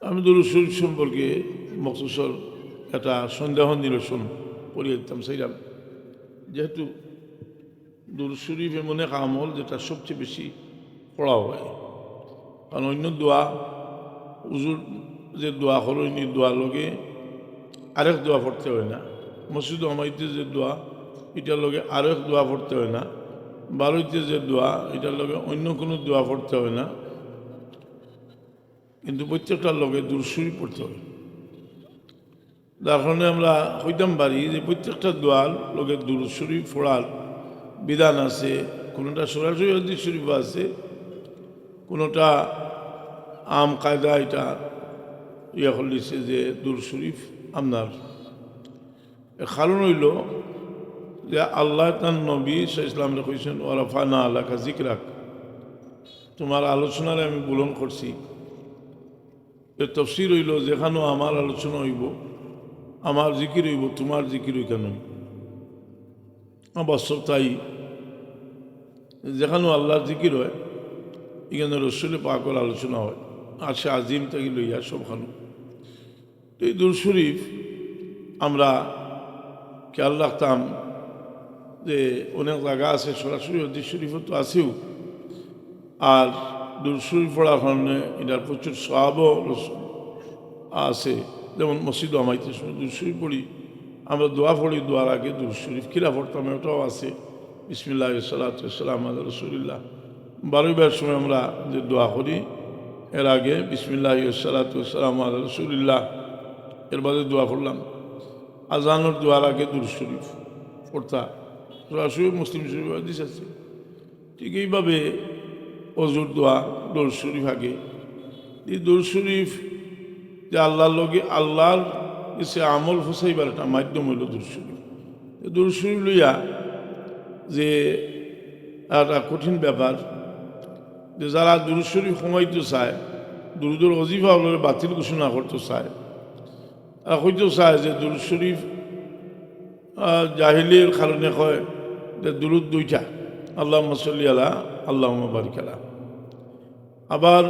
আমি দুরূদ শরীফ সম্পর্কে মখসুসর একটা সন্দেহ নিরসন করিয়ে দিতাম সেইরাম, যেহেতু দুরূদ শরীফ এমন এক আমল যেটা সবচেয়ে বেশি পড়া হয়। কারণ অন্য দোয়া উজুর যে দোয়া হলো দোয়া লগে আরেক দোয়া পড়তে হয় না, মসজিদ আমাইতে যে দোয়া এটার লগে আরেক দোয়া পড়তে হয় না, বারোইতে যে দোয়া এটার লগে অন্য কোনো দোয়া পড়তে হয় না, কিন্তু প্রত্যেকটার লগে দুরূদ শরীফ পড়তে হয়। যার কারণে আমরা হইতাম পারি যে প্রত্যেকটা দোয়ার লগে দুরূদ শরীফ পড়ার বিধান আছে। কোনোটা সরাসরি হাদিস শরীফ আছে, কোনোটা আম কায়দা এটা ইয়া করলিছে যে দুরূদ শরীফ আপনার কারণ হইল যে আল্লাহ তার নবী ইসলামরে কইছেন ওয়ারাফানা আলাকা জিকরাক, তোমার আলোচনারে আমি বুলন করছি। এর তফসির হইল যেখানেও আমার আলোচনা হইব, আমার জিকির হইব, তোমার জিকির কেন বাস্তব তাই। যেখানেও আল্লাহর জিকির হয় এখানে রসুলে পাকের আলোচনা হয়, আসে আজিম থেকে লইয়া সবখানে। তো এই দুরূদ শরীফ আমরা খেয়াল রাখতাম যে অনেক জায়গা আছে সরাসরি হাদিস শরীফও তো আছেও, আর দুরূদ শরীফ পড়ার কারণে এটার প্রচুর সওয়াবও আছে। যেমন মসজিদ আমাইতে দুরূদ শরীফ পড়ি, আমরা দোয়া পড়ি, দোয়ার আগে দুরূদ শরীফ কিরা পড়তাম ওটাও আছে। বিসমিল্লাহ সাল্লাতু ওয়াসসালামু আলা রাসূলিল্লাহ 12 বার সময় আমরা যে দোয়া করি, এর আগে বিসমিল্লাহ সাল্লাতু ওয়াসসালামু আলা রাসূলিল্লাহ, এর বাদে দোয়া করলাম। আজানোর দোয়ার আগে দুরূদ শরীফ পড়তা, সরাসরি মুসলিম শরীফ হাদিস আছে। ঠিক এইভাবে অজুর দোয়া দুরূদ শরীফ আগে। এই দুরূদ শরীফ যে আল্লাহর লগে আল্লাহর সে আমল ফুসাইবার একটা মাধ্যম হইল দুরূদ শরীফ। দুরূদ শরীফ লইয়া যে একটা কঠিন ব্যাপার, যে যারা দুরূদ শরীফ কমাইতে চায়, দুরুদের ওজিফা হলে বাতিল ঘোষণা করতে চায়, আর হইতেও চায় যে দুরূদ শরীফ জাহিলির কারণে হয় যে দুরুদ দুইটা, আল্লাহুম্মা সাল্লি আলা আল্লাহুম্মা বারিক আলা। আবার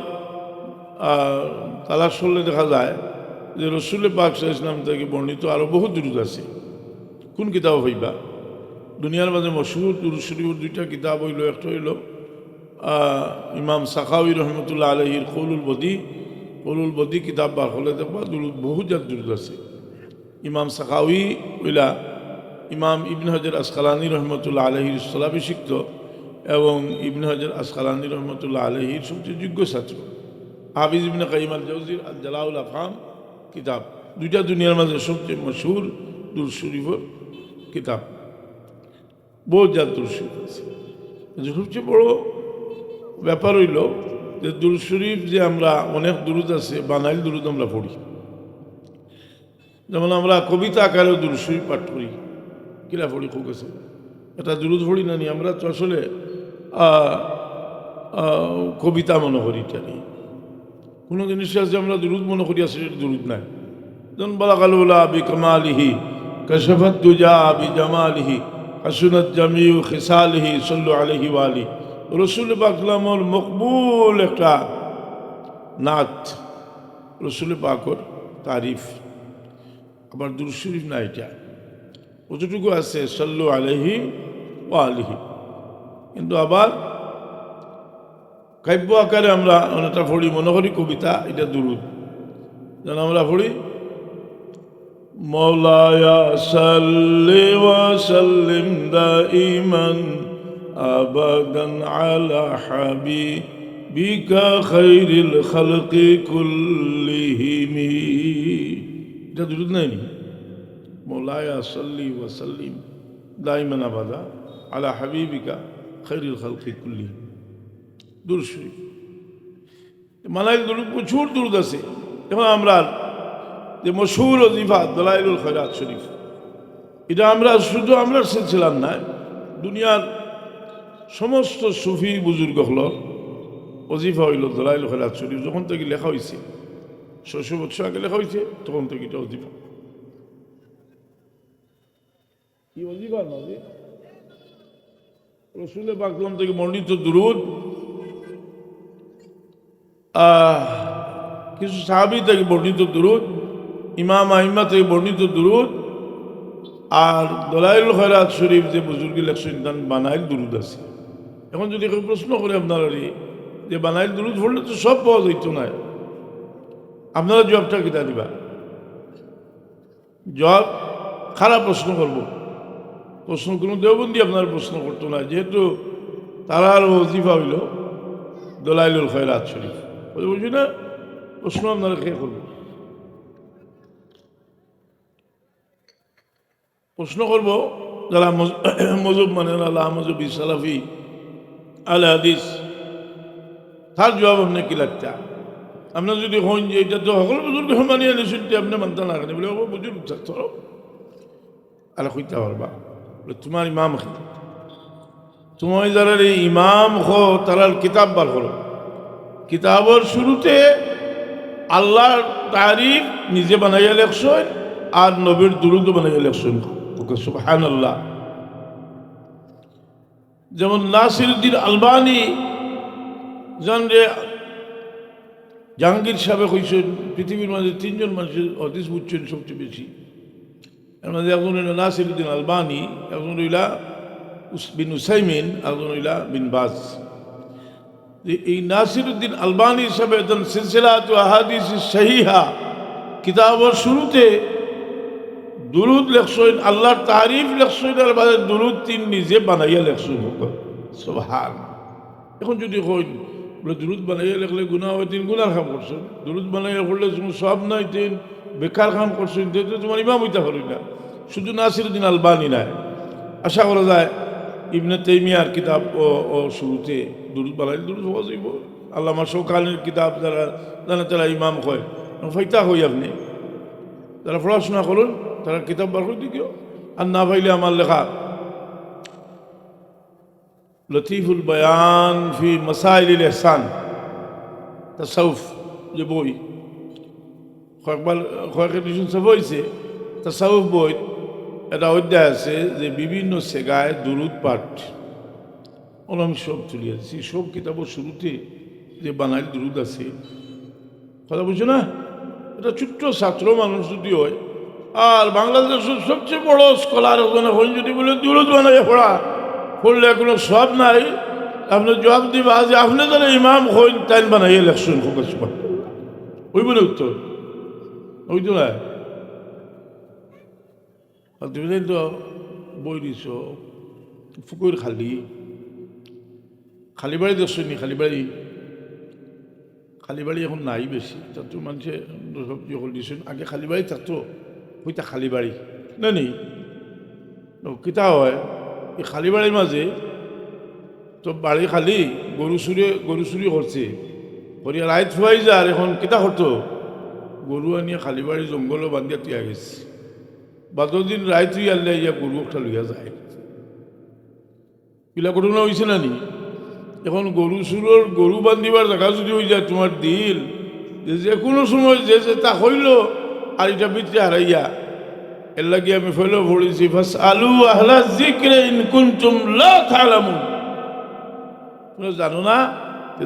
তালাশ করলে দেখা যায় যে রসুল পাক সাল্লাল্লাহু আলাইহি ওয়াসাল্লাম থেকে বর্ণিত আরও বহু দুরুদ আছে। কোন কিতাব হইবা? দুনিয়ার মাঝে মশহুর দুরূদ শরীফের দুইটা কিতাব হইল, একটা হইল ইমাম সাখাওয়ি রহমতুল্লাহ আলাইহির কৌলুল বদি কিতাব বার হলে দেখবা দুরুদ বহু জাত দুরুদ আছে। ইমাম সাখাওয়ি হইলা ইমাম ইবনে হাজার আসকালানি রহমতুল্লাহ আলাইহির স্থলাভিষিক্ত এবং ইবনে হাজার আসকালানি রহমতুল্লাহ আলাইহির সবচেয়ে যোগ্য ছাত্র। হাফিজ ইবনে কাইয়িম আল জাওজির আল জালাউল আফহাম কিতাব, দুইটা দুনিয়ার মাঝে সবচেয়ে মশহুর দুরূদ শরীফের কিতাব। বহু জাত দুরূদ শরীফ আছে। সবচেয়ে বড় ব্যাপার হইল যে দুরূদ শরীফ যে আমরা অনেক দুরুদ আছে বানাইল দুরুদ আমরা পড়ি। যেমন আমরা কবিতা আকারেও দুরূদ শরীফ পাঠ করি, কিরা পড়ি খুব আছে এটা দুরুদ পড়ি না নি, আমরা তো আসলে কবিতা মনে করি। টানি কোনো জিনিস আছে আমরা দুরুদ মনে করি, আছে দুরুদ নাই। যেমন বালাগালুলা বি কামালিহি কাশাফাত দুজা বি জামালিহি হাসুনাত জামিউ খিসালিহি সাল্লু আলাইহি ওয়া আলিহি। রসুল পাক সাল্লামর মকবুল একটা নাত, রসুল পাকর তারিফ। আবার দুরূদ শরীফ না, এটা কতটুকু আছে সাল্লু আলাইহি ওয়া আলিহি, কিন্তু আবার কাব্য আকারে আমরা অনেকটা পড়ি, মনে করি কবিতা, এটা দুরুদ। যেন আমরা পড়ি মওলায়া সাল্লি ওয়া সাল্লিম দাইমান আবাদান আলা হাবিবিকা খাইরিল খালকি কুল্লিহিম। এটা দুরুদ নাই নি? মওলায়া সাল্লি ওয়া সাল্লিম দাইমান আবাদা আলা হাবিবিকা খাইরিল খালকি কুল্লিহিম, দুরূদ শরীফ। মানাইল দুরুদ প্রচুর দুরুদ আছে। এবং আমরা যে মশহুর ওজিফা দলাইলুল খয়রাত শরীফ, এটা আমরা শুধু আমরা ছিলাম না, দুনিয়ার সমস্ত সুফি বুজুর্গ হল ওজিফা হইল দলাইলুল খয়রাত শরীফ। যখন থেকে লেখা হয়েছে 600 বছর আগে লেখা হয়েছে, তখন থেকে এটা ওজিফা। কি ওজিফা নয়, রসুল পাক থেকে বর্ণিত দুরুদ কিছু সাহাবী থেকে বর্ণিত দুরুদ, ইমাম আইম্মা থেকে বর্ণিত দুরুদ, আর দলাইল খয়রাত শরীফ যে বুজুর্গি লেখছেন তান বানাইল দুরুদ আছে। এখন যদি কেউ প্রশ্ন করে আপনারা যে বানাইল দুরুদ পড়লে তো সব পাওয়া যাইতো না, আপনারা জবাবটা কিতা দিবা? জবাব খারাপ প্রশ্ন করব, প্রশ্ন কোনো দেওবন্দি আপনার প্রশ্ন করতো না, যেহেতু তারার ওজিফা হইল দলাইলুল খয়রাত শরীফ, বুঝি না? প্রশ্ন আপনারা খেয়ে করবো, প্রশ্ন করব যারা মজুব মানে আল্লাহ মজুবি সালাফি আল হাদিস, তার জবাব আপনি কি লাগতা? আপনার যদি হন যে এটা তো সকল বুজুর্গ মানিয়ে নিয়েছেন, আপনি মানতে না কেন বলে বুজুর্গ ধরো আল্লাহ কইতে পারবা তোমার ইমাম, তোমার যারা এই ইমাম হো তারার কিতাব বার করো, কিতাবের শুরুতে আল্লাহর তারিফ নিজে বানাইয়া লেখছেন আর নবীর দুরুদ বানাইয়া লেখছেন, সুবহানাল্লাহ। যেমন নাসিরউদ্দিন আলবানী জানরে জাহাঙ্গীর সাহেব কইছেন পৃথিবীর মাঝে তিনজন মানুষের হাদিস বুঝছেন সবচেয়ে বেশি, এর মধ্যে একজন হইল নাসিরউদ্দিন আলবানী, একজন হইলা বিন উসাইমিন, একজন হইলা বিন বাজ। এই নাসিরউদ্দিন আলবানী সাহেব একজন সিলসিলাত আহাদিস সহিহা কিতাবের শুরুতে দুরুদ লেখছেন, আল্লাহর তারিফ লেখছেন, আর বাদে দুরুদ তিন নিজে বানাইয়া লেখছেন, সুবহান। এখন যদি কইন বলে দুরুদ বানাইয়া লেখলে গুনাহ হয়, তিন গুনার কাম করছেন, দুরুদ বানাইয়া করলে সব নাই, তিন বেকার কাম করছেন, তোমার ইমাম হইতে পারি না। শুধু নাসিরউদ্দিন আলবানী নাই, আশা করা যায় ইবনে তাইমিয়ার কিতাব ও শুরুতে দুরুদ বানাইলে দুরুদ হওয়া যাইব। আল্লামা শৌকানির কিতাব যারা জানে তারা ইমাম হয়, ফাইতা হই আপনি যারা পড়াশোনা করুন তারা কিতাব বার করে দিও। আর না পাইলে আমার লেখা লতিফুল বয়ান ফি মাসাইলিল ইহসান তাসাউফ যে বই কয়েকবার কয়েক এডিশন সব হয়েছে, তাসাউফ বই একটা অধ্যায় আছে যে বিভিন্ন সেগায় দুরুদ পাঠ, আমি সব তুলিয়াছি, সব কিতাবের শুরুতে যে বানাইল দুরুদ আছে, কথা বুঝছো না? এটা ছোট্ট ছাত্র মানুষ যদি হয়, আর বাংলাদেশের সবচেয়ে বড় স্কলার ওখানে হন যদি বলে দুরুদ বানাইয়া পড়লে কোনো সব নাই, আপনি জবাব দিবা যে আপনি যারা ইমাম হইন তাই বানাইয়া লেখছেন, ওই বলে উত্তর ওই তো না। আর তুমি তো বই দিছ ফুকুর খালি বাড়ি দেখছো নি? খালি বাড়ি এখন নাই বেশি, তার তো মানুষে সবজি হল দিছেন, আগে খালি বাড়ি থাকতো, ওইটা খালি বাড়ি না নি কিতা হয়, এই খালি বাড়ির মাঝে তো বাড়ি খালি গরু চুরি করছে, করিয়া রাইত ফুয়াই যার, এখন কিতা করতো গরু আনিয়া খালি বাড়ি জঙ্গলও বান্ধিয়া তুইয়া গেছে, বাদর দিন রায় তুই আনলে ইয়া গরু একটা লইয়া যায়, কিলা ঘটনা হয়েছে না নি? এখন গরু বান্ধিবার জায়গা যদি হয়ে যায় তোমার দিল, যে কোনো সময় যে তা হইল আর এটা ভিতরে হারাইয়া, এর লাগে আমি ফেলেও পড়েছি ফাসআলু আহলা যিকরি ইন কুনতুম লা তা'লামুন, তোমরা জানো না,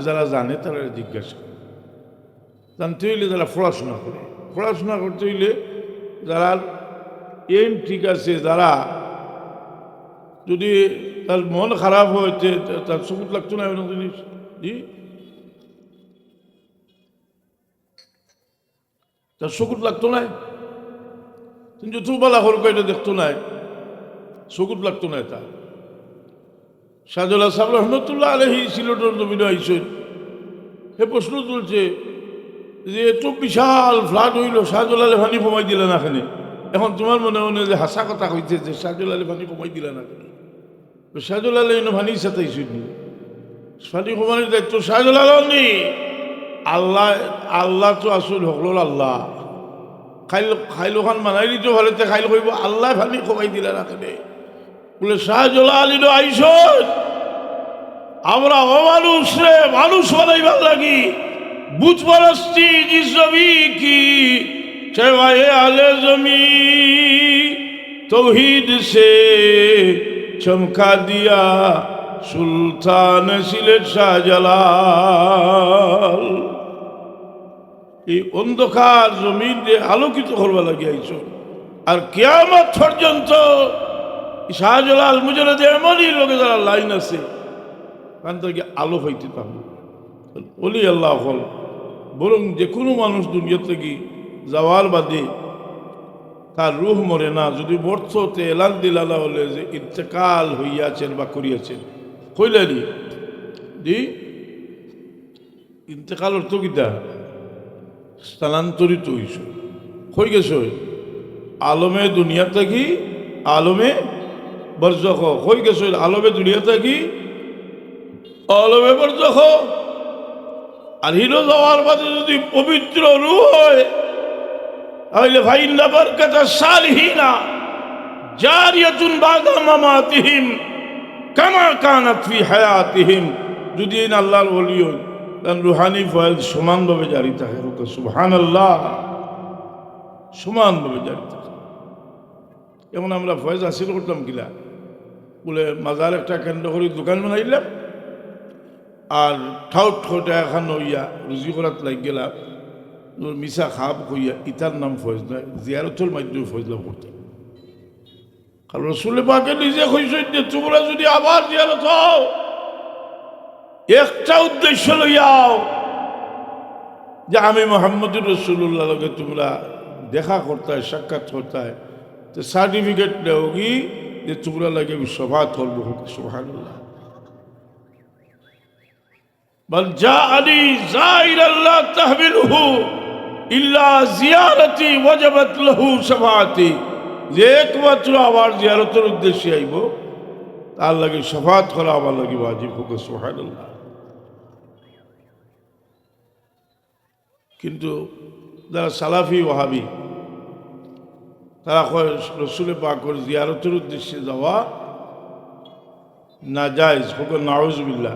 যারা জানে তারা জিজ্ঞাসা করে। জানতে হইলে যারা পড়াশোনা করতে হইলে যারা এম ঠিক আছে, যারা যদি তার মন খারাপ হয় তার চকুত লাগতো না এমন জিনিস, জি তার চকুত লাগতো না, কিন্তু তুবালা হরক এটা দেখতো না, চকুত লাগতো না। তা শাহজালাল সাহেব রহমতুল্লাহ আলাইহি সিলেটের জমিনে আইসেন, সে প্রশ্ন তুলছে যে এত বিশাল ফ্লাড হইল, শাহজালালে পানি কমাই দিলে না কেন? এখন তোমার মনে মনে যে হাসা কথা হইছে যে শাহজালালে পানি কমাই দিলে না কেন? শাহজালালে এনে পানি সাথেইছেন, পানি কমানোর দায়িত্ব শাহজালাল নি, আল্লাহ তো আসল হকল আল্লাহ, খাইলো খান মানাই দিত ভালোতে খাইল কইব আল্লাহ পানি কমাই দিলে না কেন? বলে শাহজালাল আইস আমরা অমানুষ রে মানুষ বানাইবার লাগি, বুঝ পরস্তি জিসবি কি সেবায়ে আলে জমি তৌহিদ সে চমকা দিয়া সুলতান সিলেট শাহজালাল। এই অন্ধকার জমিন আলোকিত করবা লাগিয়াইছ। আর কিয়ামত পর্যন্ত শাহজালাল মুজাহিদ এমনই লোকে যারা লাইন আছে কারণ তাকে আলো পাইতে পারবে বলি আল্লাহ হল। বরং যে কোনো মানুষ দুনিয়া থেকে যাওয়ার বাদে তার রুহ মরে না, যদি মরতে এলান দিলালা হলে যে ইন্তেকাল হইয়াছেন বা করিয়াছেন কইলানি দি ইন্তেকাল অর্থ কিতা স্থানান্তরিত হইস হয়ে গেছ আলমে দুনিয়া থাকি আলমে বরজখ হয়ে গেছ আলমে দুনিয়া থাকি আলমে বরজখ। আর হিরো যাওয়ার বাদে যদি পবিত্র রূহ হয় তাহলে ফাইন্না বারকাতা সালিহিনা জারিয়াতুন বাদা মামাতিহিম কামা কানাত ফি হায়াতিহিম। যদি এই আল্লাহর ওলি হয় তাহলে রুহানি ফয়েজ সমানভাবে জারি থাকে। সুবহানাল্লাহ, সমানভাবে জারি থাকে। যেমন আমরা ফয়েজ হাসিল করতাম কিলা বলে মাজার একটা কেন্দ্র করে দোকান বানাইলাম আর ঠাউট ঠাউটা এখন হইয়া রুজি করাত লাগ গেলাম মিশা খাপ হইয়া ইতার নাম ফয়েজ নয়, জিয়ারতের মাধ্যমে ফয়েজ লাভ করতাম। কারণ রসুলে পাকে নিজে কইছেন যে তোমরা যদি আবার জিয়ারত হও একটা উদ্দেশ্য লইয়াও যে আমি মুহাম্মদুর রাসূলুল্লাহ লগে তোমরা দেখা করতে হয় সাক্ষাৎ করতে হয়, তো সার্টিফিকেট নেও কি যে তোমরা লাগে সভাত করবো। সুবহানাল্লাহ। বল জাআনি যাইরান লা তাহমিলুহু ইল্লা জিয়ারতি ওয়াজাবাত লাহু শাফাআতি। যে একমাত্র আবার জিয়ারতের উদ্দেশ্যে আইব তার লাগে শাফাআত করা আমার লাগে ওয়াজিব হোক। সুবহানাল্লাহ। কিন্তু যারা সালাফি ওয়াহাবি তারা কয় রসুল পাকের জিয়ারতের উদ্দেশ্যে যাওয়া নাজায়েজ হোক, নাউজুবিল্লাহ।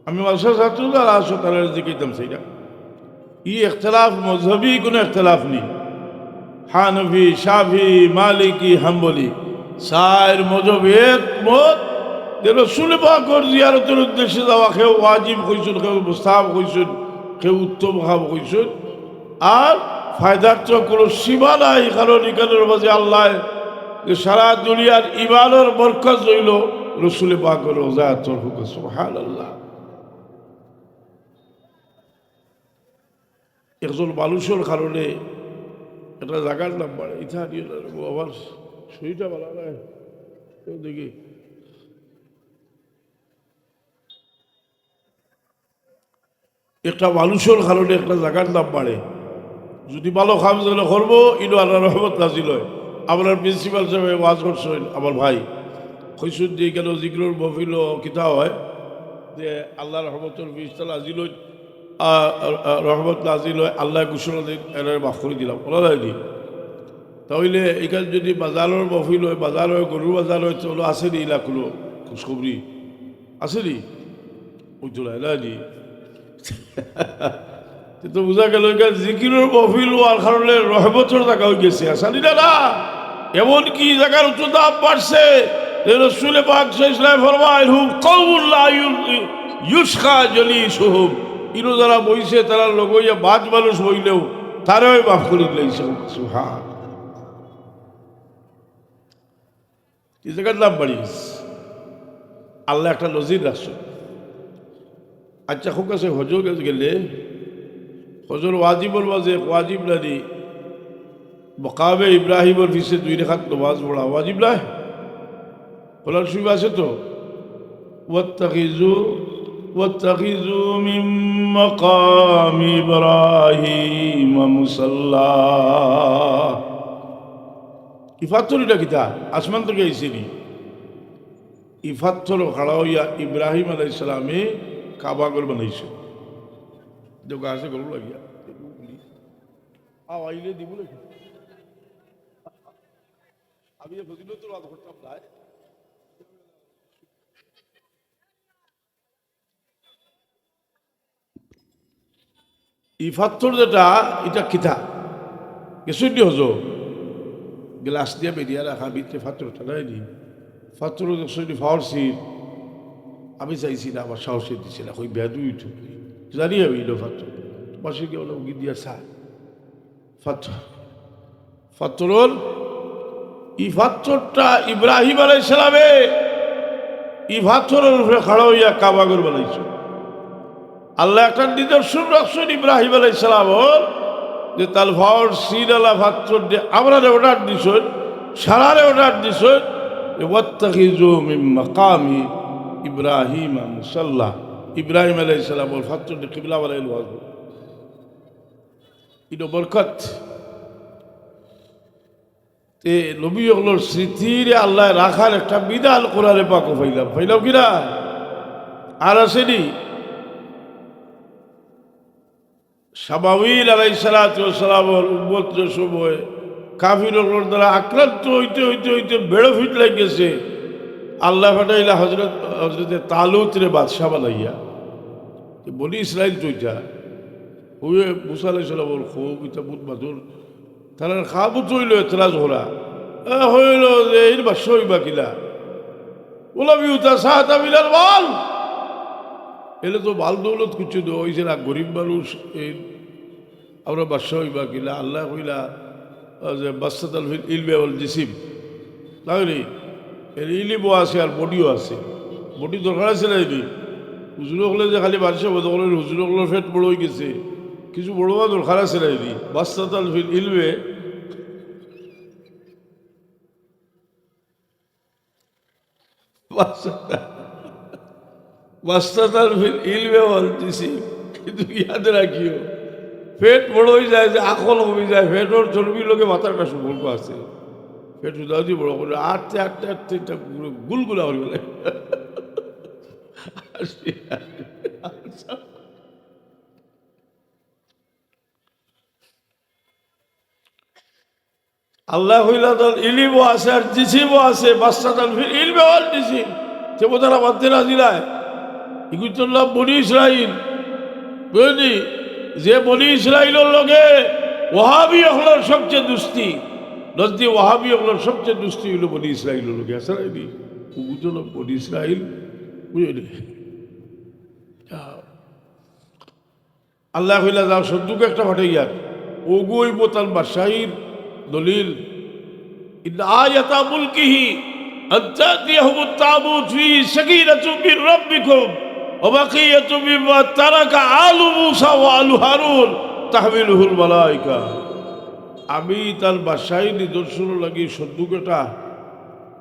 আমি মাদ্রাসা ছাত্র যারা আসো তারা জিজ্ঞাসা সেইটা ই ইখতলাফ মজহবি কোনো ইখতলাফ নেই। হানফি শাফি মালিকি হাম্বলি সায়ের মজহব একমত যে রসুল পাকের জিয়ারতের উদ্দেশ্যে যাওয়া কেউ ওয়াজিব কইছেন, কেউ মুস্তাহাব কইছেন, কেউ উত্তম ভাব কইছেন। আর ফায়দার তো কোনো সীমা নাই, কারণ এখানের মাঝে আল্লাহ যে সারা দুনিয়ার ইমানের বরকত রইল রসুল পাকের ওজায়াতর হুক। সুবহানাল্লাহ। একজন মানুষের কারণে একটা জায়গার নাম বাড়ে ইথা দিয়ে আবার শরীরটা ভালো নয় দেখি একটা মানুষের কারণে একটা জায়গার নাম বাড়ে। যদি ভালো খাম যেগুলো করবো ইনো আল্লাহ রহমত নাজিল হয়। আপনার প্রিন্সিপাল সাহেব ওয়াজ করছেন আমার ভাই কইসুন যে কেন জিগরুর মহফিল কিতা হয় যে আল্লাহ রহমতের বিশতাল আজিল রহমত নাজিল হয়, আল্লাহ ঘোষণা দিন এর মাফ করে দিলাম ওলা যায়নি। তাহলে এখানে যদি বাজারের মহফিল হয়, বাজার হয়, গরুর বাজার হয়, তো আসেনি এলাকাগুলো খুশখবরি আসেনি ওই তোলা এলানি। কিন্তু বোঝা গেল জিকিরের মহফিল হওয়ার কারণে রহমতের জায়গা হয়ে গেছে। আসানি না এমনকি জায়গার উচ্চ দাম বাড়ছে। রসুল পাক সাল্লাল্লাহু ফরমায় হুম কওমুন লা ইউশকা জলিসুহুম। ইনো যারা বইছে তারা লগইয়া বাজ মানুষ হইলেও তারাই মাফ করে দিলেছে। সুবহান। এই জায়গার দাম বাড়িস আল্লাহ একটা নজির রাখছে। আচ্ছা খুব কাছে হজর গেলে হজর ওয়াজিবর মাঝে ওয়াজিব নানি মকামে ইব্রাহিমর পিছিয়ে 2 রাকাত নামাজ পড়া ওয়াজিব নয়? বলার সুবিধা আছে তো। ওয়াত্তাখিযু মিন মাকামি ইব্রাহিম মুসাল্লা। ইফাত্তরটা কিতা আসমান থেকে আইসিনি। ইফাত্তর খাড়া হইয়া ইব্রাহিম আলাইহিস সালামে কাবাগর বানাইছে। দেখো আছে গরু লাগিয়া আইলে দিব নাকি আমি ফজিলতুর ওয়াজ করতাম না। ইফাত্তর যেটা এটা কিতা কিছু দি হজ গ্লাস দিয়ে বেরিয়ে রাখা ভিতরে ফাত্তরটা নেয়নি। ফাত্তর দেখছি ফাওয়ারছি আমি চাইছি না, আমার সাহসে দিছি না, ওই বেদুই উঠে জানি আমি ফাত্তর পাশে কেউ উগি দিয়া চায় পাথর পাথরর ই পাথরটা ইব্রাহিম আলাইহিস সালামে ই পাথরের উপরে খাড়া হইয়া কাবাগর বানাইছে। আল্লাহ একটা নিদর্শন রাখছেন ইব্রাহিম আলাইহিস সালামর যে তার ভাওর সিরালা পাথর দিয়ে আমরা অর্ডার দিছেন সারারে অর্ডার দিছেন ওয়াত্তাখিযু মিন মাকামি ইব্রাহিম মুসাল্লা। ইব্রাহিম আলাইহিস সালামর পাথর দিয়ে কিবলা বানাইল ওয়াজব এটা বরকত তে নবী ওগুলোর স্মৃতির আল্লাহ রাখার একটা বিধান কোরআনে পাক পাইলাম কিনা। আর আসেনি সাবাউল আলাইহিস সালাতু ওয়াস সালামের উম্মত সময় কাফিরগুলোর দ্বারা আক্রান্ত হইতে হইতে হইতে বেড়ে ফিট লাগিয়েছে। আল্লাহ ফাটাইলা হজরতে তালুতরে বাদশাহ বানাইয়া বলি ইসরাইল চইটা হুয়ে মুসা আলাইহিস সালামের খুব ইতা বুত বাদুর তার খাবু চইল এতরাজ হরা হইল যে এর বাদশাহ হইবা কিলা ওলা বিউতা সাহাতা বিলাল বল এলে তো বাল দৌলত কিছু দো ওই যে না গরিব মানুষ এই আমরা বাদশাহ হইবা কিলা আল্লাহ হইলা যে বাস্তাতাল ফিল ইলমে ওয়াল জিসিম তাহলে এর ইলিমও আছে আর বডিও আছে। বডি দরকার আছে না এটি হুজুর হলে যে খালি বাদশাহ বদলের হুজুর হলের ফেট বড় হয়ে গেছে কিছু বড় বা দরকার আছে না এটি বাস্তাতাল ফিল ইলমে বাস্তাতাল ফিল ইলমে ওয়াল জিসিম। কিন্তু ইয়াদ রাখিও পেট বড় হয়ে যায় যে আকল কমে যায় পেটর চর্বির লোকে মাথাটা সম্পর্ক আছে পেট উদাহরণ দিয়ে বড় করে আটতে আটতে আটতে এটা গুলগুলা হয়ে গেলে আল্লাহ হইলা তার ইলিমও আছে আর জিসিমও আছে বাচ্চাটার ফির ইলমে ওয়াল জিসিম সে বোঝারা বাদতে না দিলায় ইকুতুল্লাহ বনি ইসরাইল বুঝলি যে বনি ইসরাইলের লগে ওয়াহাবি হলোর সবচেয়ে দুস্তি নজদি ওয়াহাবি হলোর সবচেয়ে দুস্তি হইল বনি ইসরাইলের লগে আসলে উগুতল বনি ইসরাইল বুঝলি আল্লাহ হইলা যাও সদ্যুকে একটা ফাটাইয়ার ওগুই বোতাল বাদশাহীর দলিল আয়াতা মুলকিহি আত্তাতিয়াহুমুত তাবুত ফি সাকিনাতুম মির রাব্বিকুম وبقية مما ترك آل موسى وآل هارون تحمله الملائكة। আমি তার বাসায় নিদর্শন লাগি সদ্যুকটা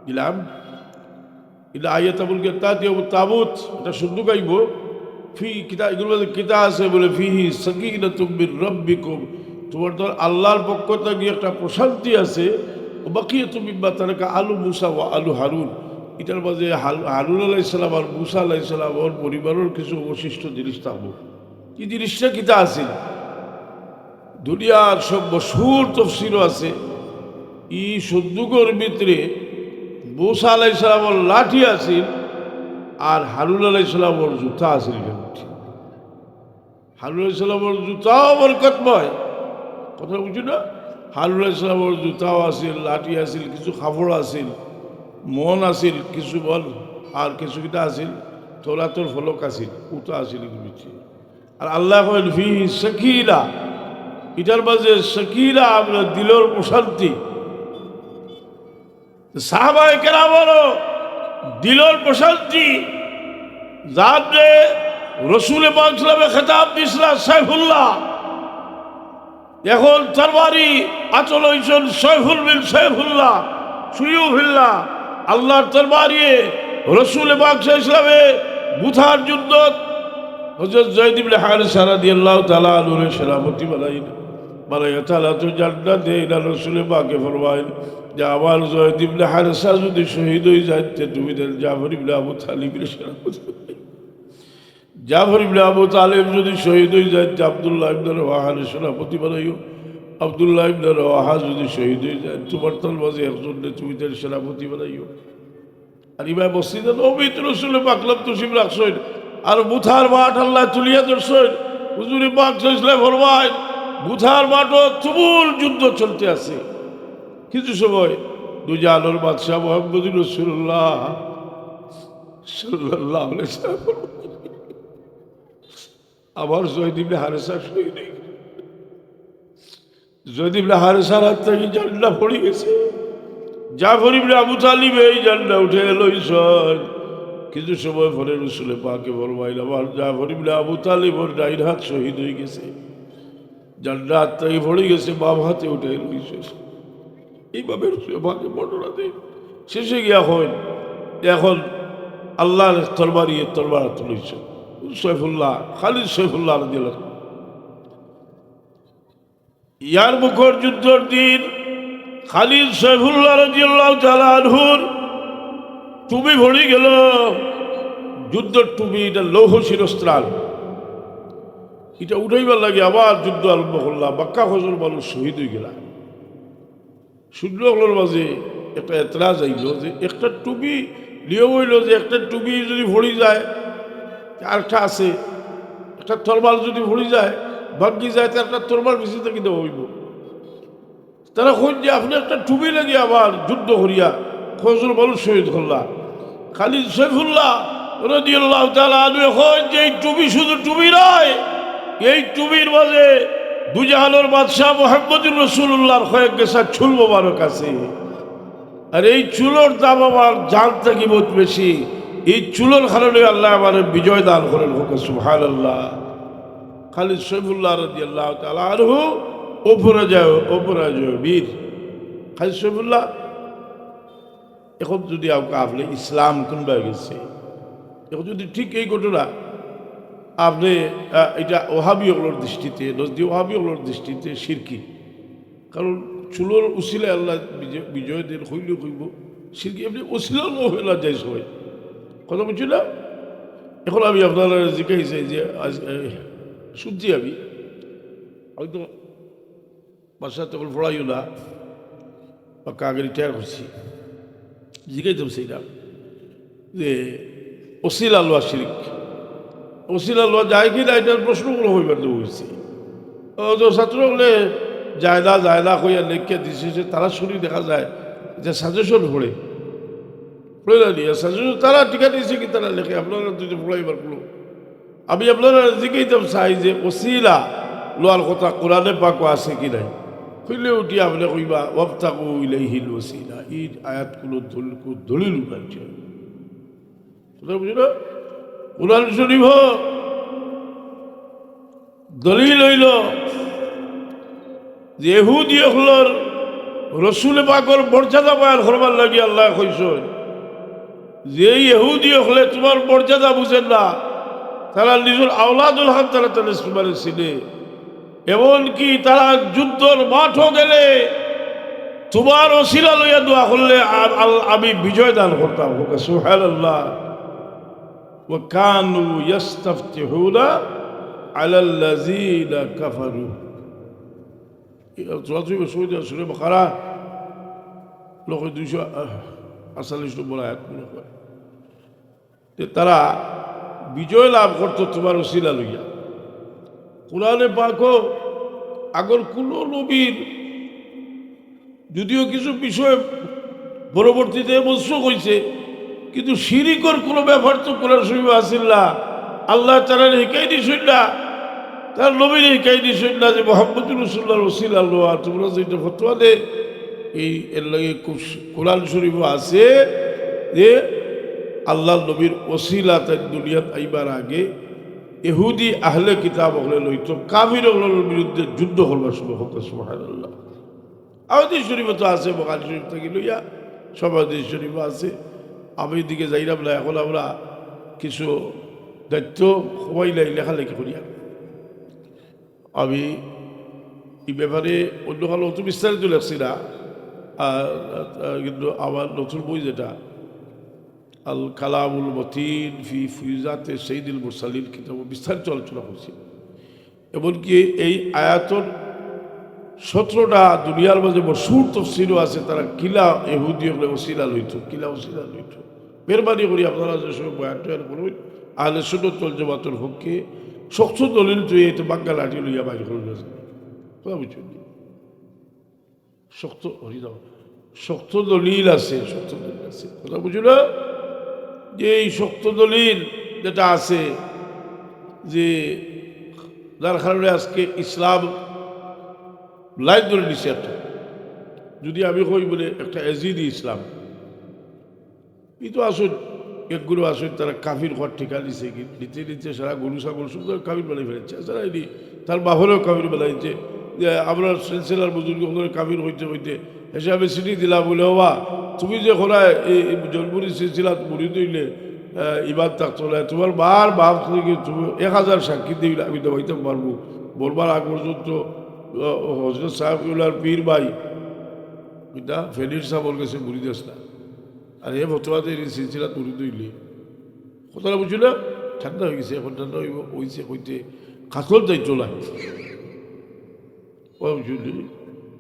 দিলাম এটা আয়াতা বলকে তাবুত এটা সদ্যুক আইব ফি কিতা এগুলো কিতা আছে বলে ফিহি সাকিনাতুম মির রাব্বিকুম তোমার তো আল্লাহর পক্ষ থেকে একটা প্রশান্তি আছে। বাকিয়াতুম মিম্মা তারাকা আলু মুসা ওয়া আলু হারুন এটার মাঝে হারুন আলাইহিস সালাম আর মুসা আলাইহিস সালাম ওর পরিবারের কিছু অবশিষ্ট জিনিস থাকবো। কি জিনিসটা কিতা আছে দুনিয়ার সব মশহুর তফসিরও আছে। ই সদ্যুকর ভিতরে মুসা আলাইহিস সালামের লাঠি আছিল আর হারুন আলাইহিস সালামের জুতা আছিল। হারুন আলাইহিস সালামের জুতাও বরকতময় কথা বুঝি না। হারুন আলাইহিস সালামের জুতাও আছিল লাঠি আছিল কিছু কাপড় আছিল মন আছিল কিছু বল আর কিছু কিটা আছিল তোরাতর ফলক আছিল উতা আছিল বুঝছি। আর আল্লাহ কইল ফি সাকিরা এটার মাঝে সাকিরা আমরা দিলের প্রশান্তি সাহাবায়ে কেরামেরও দিলের প্রশান্তি যাতে রসুল পাক সাল্লাল্লাহু খেতাব দিছিল সাইফুল্লাহ এখন তরবারি আচল হইছেন সাইফুল বিন সাইফুল্লাহ সুয়ুফিল্লাহ আল্লাহর তরবারি রসুল পাক সাল্লাল্লাহু আলাইহি বুথার যুদ্ধ হযরত যায়েদ ইবনে হারিসা রাদিয়াল্লাহু তাআলা আনহু সেনাপতি বানাইয়া তাআলা তো জান্নাতে ইলা রসুল পাকে ফরমায়েন যে আমার যায়েদ ইবনে হারিসা যদি শহীদ হয়ে যায় তুমি দেন জাফর ইবনে আবু তালিবের সেনাপতি জাফর ইবনে আবু তালিব যদি শহীদ হয়ে যায় আব্দুল্লাহ ইবনে রওয়াহার সেনাপতি বানাইও আব্দুল্লাহ ইবনে রওয়াহা যদি শহীদ হয়ে যায় তোমার তলবাজে একজন তুমি তার সেনাপতি বানাইও। আর ইমাম মসজিদে নববীতে রসুল পাক লাম তুসিব রাখছেন আর বুথার মাঠ আল্লাহ তুলিয়া ধরছেন হুজুর পাক সাল্লাল্লাহু আলাইহি ফরমায় বুথার মাঠও তুমুল যুদ্ধ চলতে আছে। কিছু সময় দুই আলোর বাদশাহ মুহাম্মদ রাসূলুল্লাহ সাল্লাল্লাহু আলাইহি ওয়াসাল্লাম আবার জয়দ ইবনে হারেসা শহীদ হয়ে গেছে। জয়দ ইবনে হারেসার হাত থেকে ঝান্ডা পড়ে গেছে। জাফর ইবনে আবু তালিব এই ঝান্ডা উঠে লইছেন। কিছু সময় পরে রসুলে পাকে ফরমাইল আমার জাফর ইবনে আবু তালিব ওর ডাইন হাত শহীদ হয়ে গেছে, ঝান্ডা হাত থেকে পড়ে গেছে, বাম হাতে উঠে লইছে। এইভাবে রসুলে পাকে বর্ণনা দেয়। শেষে গিয়া হয় এখন আল্লাহর তরবার হাতে লইছে সৈফুল্লাহ, খালিদ সৈফুল্লাহ রাদিয়াল্লাহু আনহু। ইয়ার মুখর যুদ্ধর দিন খালিদ সৈফুল্লাহ রাদিয়াল্লাহু তাআলা আনহুর টুপি ভরে গেল। যুদ্ধর টুপি, এটা লৌহ শিরস্ত্রাণ, এটা উঠাইবার লাগে আবার যুদ্ধ আরম্ভ করলাম। বাক্কা ফজল মানুষ শহীদ হয়ে গেলাম। সূর্যগুলোর মাঝে একটা এতরাজ আইল যে একটা টুপি নিয়ম হইল যে একটা টুপি যদি ভরি যায়, আরেকটা আছে, একটা তরবাল যদি ভরি যায় ভাগ্যি যায়, তো একটা তরবাল বেশি থেকে দেওয়া হইব। তারা খোঁজ যে আপনি একটা টুপি লাগিয়ে আবার যুদ্ধ করিয়া ফজল মানুষ শহীদ করলাম। খালিদ সৈফুল্লাহ রাদিয়াল্লাহু তাআলা আনহু খোঁজ যে এই টুপি শুধু টুপি নয়, এই টুপির মাঝে দুজাহানের বাদশাহ মুহাম্মদুর রাসূলুল্লাহর কয়েক গেছা চুল মোবারক আছে। আর এই চুলোর দাম আমার জান থেকে বহুত বেশি। এই চুলোর কারণে আল্লাহ আমার বিজয় দান করেন, হোক সুবহানাল্লাহ। খালিদ সৈফুল্লাহ রাদিয়াল্লাহু তাআলা আনহু অপরাজয় বীর খালিদ সৈফুল্লাহ। এখন যদি আপনি ইসলাম কোনবা গেছে, এখন যদি ঠিক এই ঘটনা আপনি এটা ওহাবিয়গুলোর দৃষ্টিতে, নজদি ওহাবিয়গুলোর দৃষ্টিতে শিরকি, কারণ চুলোর উসিলে আল্লাহ বিজয় দিন হইলেও হইব, শিরকি এমনি উসিলাও হইলা যাই সবাই, কথা বলছি না। এখন আমি আপনারা জিজ্ঞাসা যে শুনছি আমি হয়তো বাসায় তখন পড়াইও না বা কাগে রিটায়ার করছি, জিজ্ঞাইতাম সেইটা যে ওসিলা লোয়া শিরিক, ওসিলা লোয়া যায় কি না, এটার প্রশ্নগুলো হইবার দেওয়া হয়েছে। তো ছাত্র হলে জায়দা হইয়া লেখিয়া দিছে, তারা শুনি দেখা যায় যে সাজেশন পড়ে না নিয়ে সাজেশন তারা টিকা দিয়েছে কি তারা লেখে, আপনারা যদি পড়াইবার কোনো আমি আপনারা জিজ্ঞাইতাম চাই যে ওসিলা লোয়ার কথা কোরআনে পাক আছে কি নাই, কইলে উঠি আপনি কইবা ওয়াবতাকু ইলাইহিল ওসিলা, এই আয়াতগুলো দলিল উঠাচ্ছে, কথা বুঝি না। কোরআন শরীফ দলিল হইল যে ইহুদি হলর রসুল পাকর মর্যাদা বয়ান করবার লাগি আল্লাহ কইছেন যে ইহুদি হলে তোমার মর্যাদা বুঝেন না, তারা নিজের আওলাদুল হাম তারা তাদের সুমারে ছিলে, এমনকি তারা যুদ্ধর মাঠও গেলে তোমার ওসিলা লইয়া দোয়া করলে আমি বিজয় দান করতাম, সুবহানাল্লাহ। ওয়া কানু ইস্তাফতিহুনা আলাল্লাযিনা কাফারু, সুরে বাকারা লোক 248 নম্বর আয়াত মনে করে, তারা বিজয় লাভ করত তোমার ওসিলা লইয়া। কোরআনে পাকও আগর কোন নবীর যদিও কিছু বিষয় পরবর্তীতে মৎস্য হয়েছে, কিন্তু শিরিকর কোনো ব্যাপার তো কোরআন শরীফে আসিল না। আল্লাহ তারা শিখাই দিছেন না, তার নবীর শিখাই দিছেন না যে মুহাম্মদুর রাসূলুল্লাহর ওসিলা লওয়া। তোমরা যেটা ফতোয়া দে এই এর লাগে কোরআন শরীফে আছে যে আল্লাহ নবীর ওসিলা তার দুনিয়াত আইবার আগে ইহুদি আহলে কিতাব হলে লইত, কাফির হলের বিরুদ্ধে যুদ্ধ করবার সময় হোক, সুবহানাল্লাহ। হাদিস শরীফে তো আছে, বুখারী শরীফ থেকে লইয়া সব হাদিস শরীফে আছে। আমি এদিকে যাইলাম না, এখন আমরা কিছু দায়িত্ব সবাই লেখালেখি করিয়া আমি এই ব্যাপারে অন্য কালো অত বিস্তারিত লেখছি না, কিন্তু আমার নতুন বই যেটা আল কালামুল মতিন ফি ফুইজাতে সাইয়্যিদুল মুরসালিন কিতাব বিস্তারিত আলোচনা করছি। এমনকি এই আয়াতর 17টা দুনিয়ার মাঝে মশহুর তাফসীরও আছে, তারা কিলা ইহুদি হলে ওসিলা লইত, কিলা ওসিলা লইত। মেহরবানি করি আপনারা যে সময় বয়ান টয়ান করবেন আহলে সুন্নাত ওয়াল জামাতের পক্ষে শক্ত দলিল তুই এটা বাঙ্গা লাঠি লইয়া বাইর করে গেছে, কথা বুঝছেন, শক্ত দলিল আছে, শক্ত দলিল আছে, কথা বুঝো না। যে এই শক্ত দলিল যেটা আছে যে যার কারণে আজকে ইসলাম লাইন ধরে নিছে একটা। যদি আমি কই বলে একটা এজিদি ইসলাম, এই তো আসুন একগুলো আসুন তারা কাফির ঘর ঠিকা দিছে, নিতে নিতে সারা গরু ছাগল সুন্দর কাবির বানাই ফেলেছে। এছাড়া এটি তার বাহরেও কাবির বানাইছে, যে আমরা সিলসিলার বুজুর্গ কাবির হইতে হইতে হিসাবে চিঠি দিলা বলে হবা তুমি যে খোলায় এই জলপুরি সিলসিলা মুড়ি দইলে ইবাদ থাকতো না, তোমার বার বাপ থেকে তুমি 1000 সাক্ষী দিলে আমি দেওয়াইতে পারবো। বলবার আগ পর্যন্ত হজরত সাহেবুল্লার পীর ভাই এটা ফেনির সাহেবর কাছে মুড়ি দেশ না, আর এ ফতোয়াতে সিলসিলা মুড়ি দইলে কথাটা বুঝছিল। ঠান্ডা হয়ে গেছে, এখন ঠান্ডা হইব হয়েছে হইতে কাতল দায়িত্ব লাগে বুঝলি।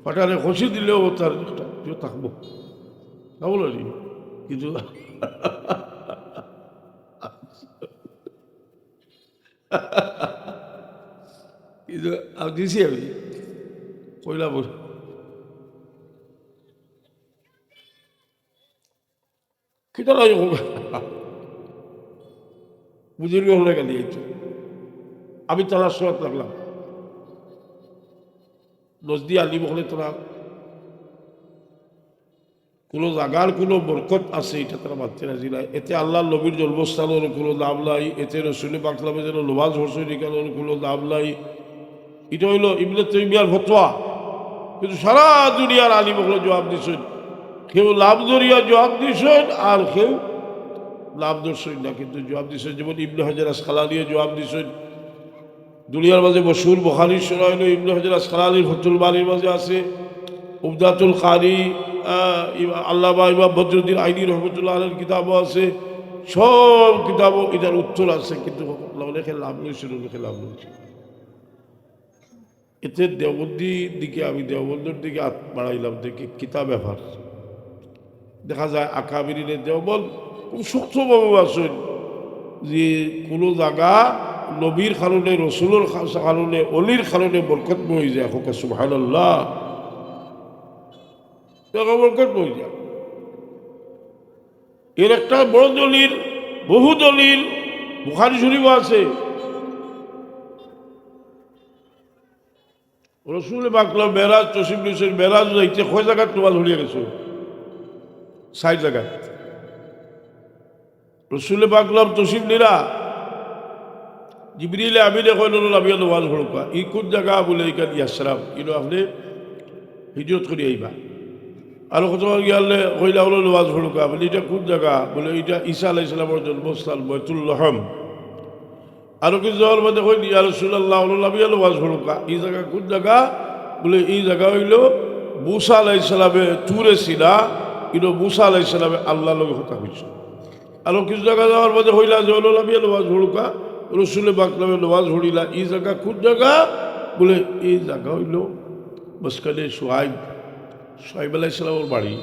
পাটারে খসি দিলেও তার একটা থাকবো তা বলো কিন্তু কিন্তু দিছি আমি কইলা বল কিতা লাগে বুজুর্গ হলে গেলি আমি তালার সোয়াত লাগলাম নজদি আলী বলে তোরা কোনো জায়গার কোনো বরকত আছে এটা তারা মানতে রাজি নাই। এতে আল্লাহ নবীর জন্মস্থানের কোনো দাম নাই, এতে রসুল পাকলামে যেন নমাজ হরসই নিকানোর কোনো দাম নাই। এটা হইল ইবনে তাইমিয়ার ফতোয়া, কিন্তু সারা দুনিয়ার আলিম হলো জবাব দিছেন। কেউ লাভ দরিয়া জবাব দিছেন আর কেউ লাভ দর্শন না, কিন্তু জবাব দিছেন। যেমন ইবনে হাজার আসকালানিও জবাব দিছেন। দুনিয়ার মাঝে মশহুর বুখারীর শরহ হইল ইবনে হাজার আসকালানির ফতুল বারীর মাঝে আছে, উবদাতুল কারি আল্লামা ইমাম বদরুদ্দিন আইনি রহমতুল্লাহ আলাইহির কিতাবও আছে, সব কিতাবও এটার উত্তর আছে, কিন্তু অনেকে লাভ লইছিল, অনেকে লাভ লইছিল। এতে দেওবন্দির দিকে আমি দেওবন্দের দিকে হাত বাড়াইলাম দেখি কিতাব ব্যাপার দেখা যায় আকাবিরিনের দেওবন্দ খুব শক্তভাবে আছেন যে কোনো জায়গা নবীর কারণে, রসুলের কারণে, অলির কারণে বরকত বই যায়। হোক সুবহানাল্লাহ, বরকত বই যায়। এর একটা বড় দলিল, বহু দলিল বুখারী শরীফ আছে। রসুল পাকলাম মেরাজ তসিম নিছেন, মেরাজ যাইতে কয় জায়গায় তোমার হলিয়া গেছো? 6 জায়গায়। রসুল পাকলাম তসিম নিরা জিবরিলে আমিনে কইল আমি নমাজ পড়বা, ই কোন জায়গা বলে এখান ইয়াসরাম, কিন্তু আপনি হিজরত করে আইবা। আর কত গিয়ালে কইলা হলো নমাজ পড়বা, বলে এটা কোন জায়গা? বলে এটা ঈসা আলাইহিস সালামের জন্মস্থান বাইতুল লাহম। আরো কিছু যাওয়ার মধ্যে কই ইয়া রাসূলুল্লাহ আমি নমাজ পড়বা, এই জায়গা কোন জায়গা? বলে এই জায়গা হইল মুসা আলাইহিস সালামে তুরে সিনা, কিন্তু মুসা আলাইহিস সালামে আল্লাহর লগে কথা হইছে। আরো কিছু জায়গা যাওয়ার মধ্যে কইলা যে হলো আমি নমাজ পড়বা, রসুল বাকলামে নমাজ পড়িলা, এই জায়গা কোন জায়গা? বলে এই জায়গা হইল মসকানে সোহাইব, সোহাইব আলাইহিস সালামের বাড়ি।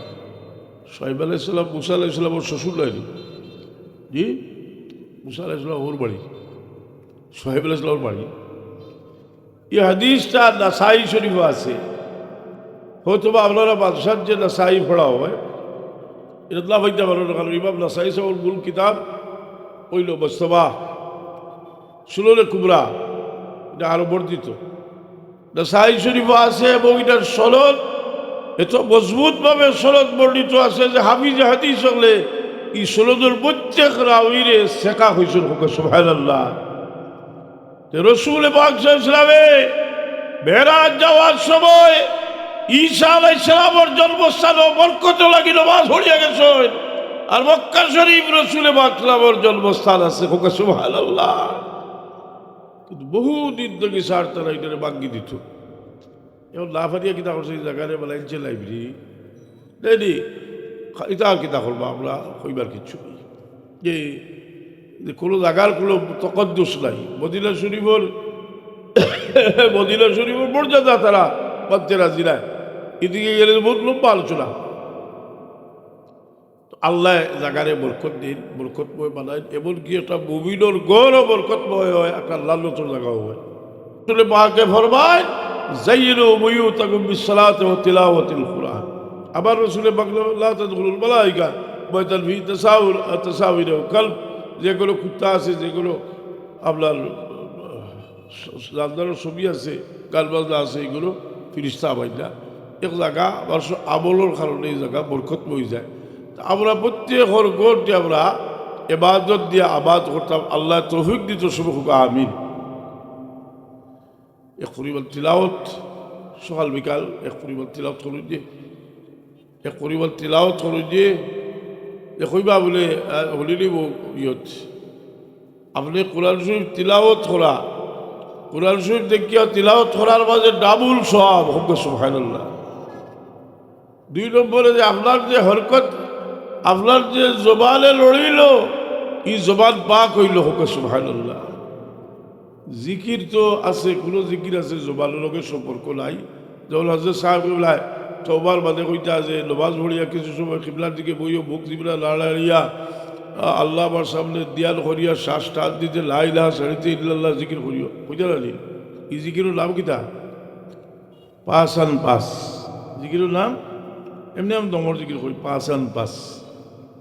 সোহাইব আলাইহিস সালাম মুসা আলাইহিস সালামের শ্বশুর লাইনি, জি মুসা আলাইহিস সালাম ওর বাড়ি, সোহাইব আলাইহিস সালামের বাড়ি। এই হাদিসটা নাসাই শরীফ আছে, হয়তো বা আপনারা বাদশাহ যে নাসাই পড়া হয় এটা না ভাইতে পারেন, কারণ ইমাম নাসাই সাহেবের মূল কিতাব হইল মুস্তাবা সুননে কুবরা, এটা আরো বর্ধিত। নাসাই শরীফ আছে এবং এটার সনদ এত মজবুতভাবে সনদ বর্ণিত আছে যে হাফিজ হাদিস হলে এই সনদের প্রত্যেক রাউইরে শেখা হয়েছিল। সুবহানাল্লাহ। রসুল পাক সাল্লাল্লাহু আলাইহি ওয়াসাল্লামে মেরাজ যাওয়ার সময় ঈসা আলাইহিস সালামের জন্মস্থানে বরকত লাগি নামাজ পড়িয়া গেছেন, আর মক্কা শরীফ রসুল পাক সাল্লামের জন্মস্থান আছে। সুবহানাল্লাহ। কিন্তু বহু দিন থেকে স্যার তারা এটারে বাঙ্গি দিত। এখন লাফারিয়া কিতা করছে এই জায়গায় বলাইছে লাইব্রেরি নেই, এটা আর কিতা করবো আমরা কইবার কিচ্ছু নেই। যে কোনো জায়গার কোনো তকদ্দুস নাই। মদিনা শরীফের মর্যাদা তারা মানতে রাজি নাই। এদিকে গেলে বহুত লম্বা আলোচনা। আল্লাহ জায়গারে বরকত দিন, বরকতময় বানায়, এমনকি একটা মুমিনের গৌরব বরকতময় হয়, একটা লান্নতর জায়গাও হয়। আসলে মাকে ফরমায় যাইয়িনু বুয়ুতাকুম বিসসালাতি ওয়া তিলাওয়াতিল কুরআন। আবার রাসূলে পাক লা তাদখুলুল মালায়েকা বাইতান ফি তাসাউর কালব, যেগুলো কুত্তা আছে, যেগুলো আপনার জানদারের ছবি আছে, গান বাজনা আছে, এগুলো ফিরিস্তা আবাইলা এক জায়গা আবার আমলের কারণে এই জায়গা বরকত বই যায়। আমরা প্রত্যেকের গড়টি আমরা এবাদত দিয়ে আবাদ করতাম। আল্লাহ তৌফিক দিত সব হোক আমিন। এক পরিবার তিলাওয়াত সকাল বিকাল এক পরিবার তিলাওয়াত করুন যে, এক পরিবার তিলাওয়াত করুন যে কইবা বলে হলিলি ইয়ত আপনি কোরআন শরীফ তিলাওয়াত করা, কোরআন শরীফ দেখিয়া তিলাওয়াত করার মাঝে ডাবুল সওয়াব হোক সুবহানাল্লাহ। 2 নম্বরে যে আপনার যে হরকত, আপনার যে জবানে লড়িল, এই জবান পাক হইল হোক সুবহানাল্লাহ। জিকির তো আছে, কোনো জিকির আছে জবানের লগে সম্পর্ক নাই। যেমন হজরত সাহেব বলায় তওবার বাদে কইতা যে নমাজ পড়িয়া কিছু সময় কিবলার দিকে বইও মুখ জিবরা লাড়াইয়া আল্লাহ আমার সামনে দিয়াল করিয়া শ্বাস টান দিতে লা ইলাহা ইল্লাল্লাহ জিকির করিও কইতা জানি। এই জিকিরের নাম কিতা? পাঁচান পাঁচ জিকিরের নাম। এমনি আমি দমর জিকির করি পাঁচান পাঁচ।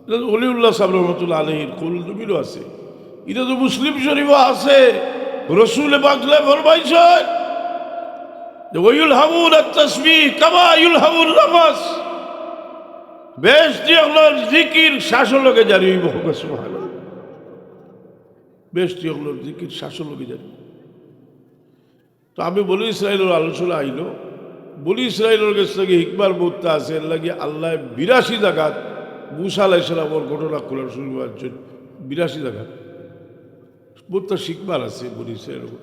এটা তো অলিউল্লাহ সাহেব রহমতুল্লাহ আলাইহির কুল নবীরও আছে, এটা তো মুসলিম শরীফও আছে। রসুল পাকলে ফরমাইছে ওয়ায়ুলহামুন আত-তাসবিহ কামা ইউলহামুন নাফাস। বেশটি হলো জিকির শ্বাসের লগে জারি হইব সুবহানাল্লাহ। বেশটি হলো জিকির শ্বাসের লগে জারি। তো আমি বলি ইসরায়েলের আলোচনা আইল, বলি ইসরায়েলের কাছ থেকে হিকমার মুক্তা আছে এর লাগে আল্লাহ 82 জায়গাত মুসা আলাইহিস সালামের ঘটনা খোলার শুরু হওয়ার জন্য 82 জায়গাত মুক্তা শিকবার আছে বলি ইসরায়েলের।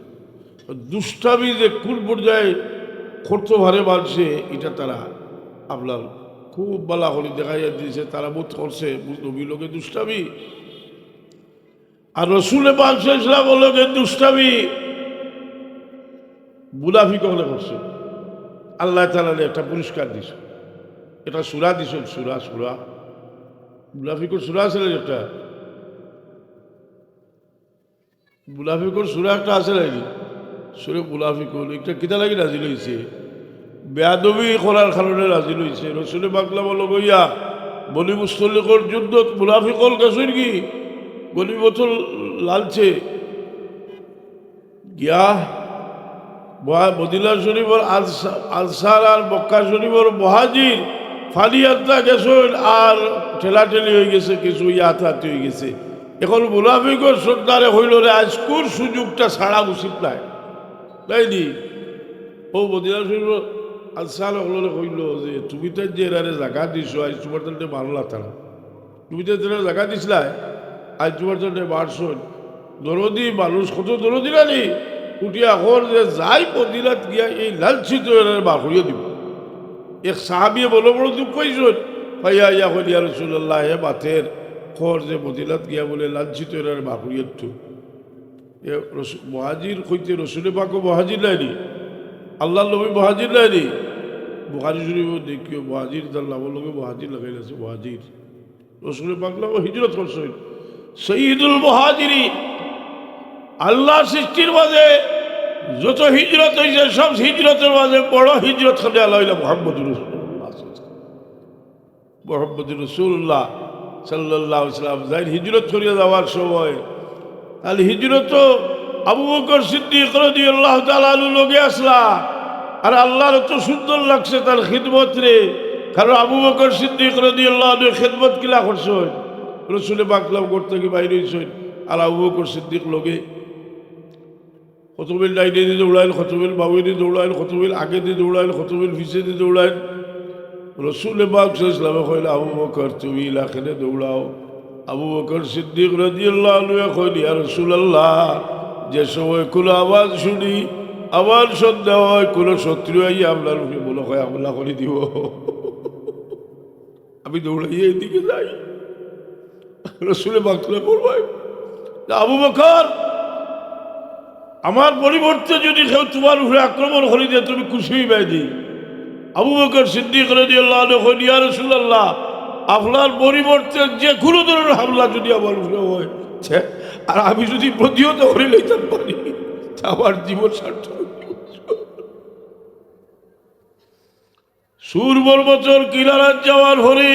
দুষ্টামি যে কোন পর্যায়ে করতে পারে মানুষে, এটা তারা আপনার খুব বালা হলি দেখাইয়া দিয়েছে। তারা বোধ করছে নবীর লোকে দুষ্টামি আর রসুলে পাক সাল্লাল্লাহু লোকে দুষ্টামি মুনাফিক হলে করছে। আল্লাহ তাআলা একটা পুরস্কার দিছে, এটা সূরা দিছেন, সূরা মুনাফিকের সূরা আছে একটা, মুনাফিকের সূরা একটা আছে নাকি? সুরে মুনাফিকুন একটা কিতা লাগি রাজি লইছে, বেয়াদবি করার কারণে রাজি লইছে। রসুলে পাকলা বলো গইয়া বলি মুস্তলিকর যুদ্ধত মুনাফিকল গেছেন কি গলি বোতল লালছে গিয়া মদিনা শরীফর আনসার আর মক্কা শরীফর মুহাজির ফালিয়াত্তা গেছেন আর ঠেলাঠেলি হয়ে গেছে, কিছু ইয়াতাতি হয়ে গেছে। এখন মুনাফিকর সর্দারে হইল রে আজকুর সুযোগটা ছাড়া উচিত নাই, তাইনি? ও মদিনা শরীফ আনসার হলরে কইল যে তুমি তো যে এরারে জায়গা দিছো, আজ তোমার জন্য ভালো লাগতো না, তুমি তো এরা জায়গা দিছিলা, আজ তোমার জন্য বাড়ছন দরদি মানুষ, কত দরদি রানি উঠিয়া হর যে যাই মদিনাত গিয়া এই লালচিত এরারে বার করিয়া দিব। এক সাহাবিয়ে বলো বড় দুঃখ পাইছন, পাইয়া ইয়া কইয়া রাসূলুল্লাহ হে বাতের খর যে মদিনাত গিয়া বলে লালচিত এরারে বার করিয়া তো মুহাজির কইতে রসুলে পাকও মুহাজির লাইনি, আল্লাহ নবী মুহাজির লাইনি। বুখারী শরীফ দেখিও মুহাজির তার নামের লগে মুহাজির লাগাই আছে, মুহাজির রসুলে পাকলা হিজরত করছেন সৈয়দুল মুহাজিরিন। আল্লাহ সৃষ্টির মাঝে যত হিজরত হয়েছে সব হিজরতের মাঝে বড় হিজরত করে আল্লাহ মুহাম্মদুর রাসূলুল্লাহ, মুহাম্মদুর রাসূলুল্লাহ সাল্লাল্লাহু আলাইহি ওয়াসাল্লাম যাই হিজরত করিয়া যাওয়ার সময় তাহলে হিজরত আবু বকর সিদ্দিক রাদিয়াল্লাহু তাআলা আনহু লগে আসলা। আর আল্লাহর তো সুন্দর লাগছে তার খিদমত রে, কারণ আবু বকর সিদ্দিক রাদিয়াল্লাহু আনহু খিদমত কিলা করছেন, রসুলে পাকলাম করতে কি বাইরে হয়েছেন। আর আবু বকর সিদ্দিক লগে খতবিল ডাইনে দিয়ে দৌড়াইল, খতবিল বাবু দিয়ে দৌড়াইল, খতবিল আগে দিয়ে দৌড়াইল, খতবিল পিছিয়ে দিয়ে দৌড়াইল। রসুলে পাক সাল্লাল্লাহু আলাইহি ওয়াসাল্লাম আবু বকর তুমি লাখনে দৌড়াও। আবু বকর সিদ্দিক রাদিয়াল্লাহু আনহু কইল ইয়া রাসূলুল্লাহ, যে সময় কোনো আওয়াজ শুনি আমার সন্দেহ হয় কোনো শত্রু আইয়া আপনার উপরে বলো হয় হামলা করে দিব, আমি দৌড়াইয়ে এদিকে যাই। রসুলে বাকলে বলবাই আবু বকর আমার পরিবর্তে যদি কেউ তোমার উপরে আক্রমণ করে দিয়ে তুমি খুশি হইবাই দি। আবু বকর সিদ্দিক রাদিয়াল্লাহু আনহু কইল ইয়া রাসূলুল্লাহ, আপনার পরিবর্তে যে কোনো ধরনের হামলা যদি আমার উপরে হয় আর আমি যদি প্রতিহত করে লইতে পারি আমার জীবন সার্থক। সুরবর বছর কিনারাত যাওয়ার পরে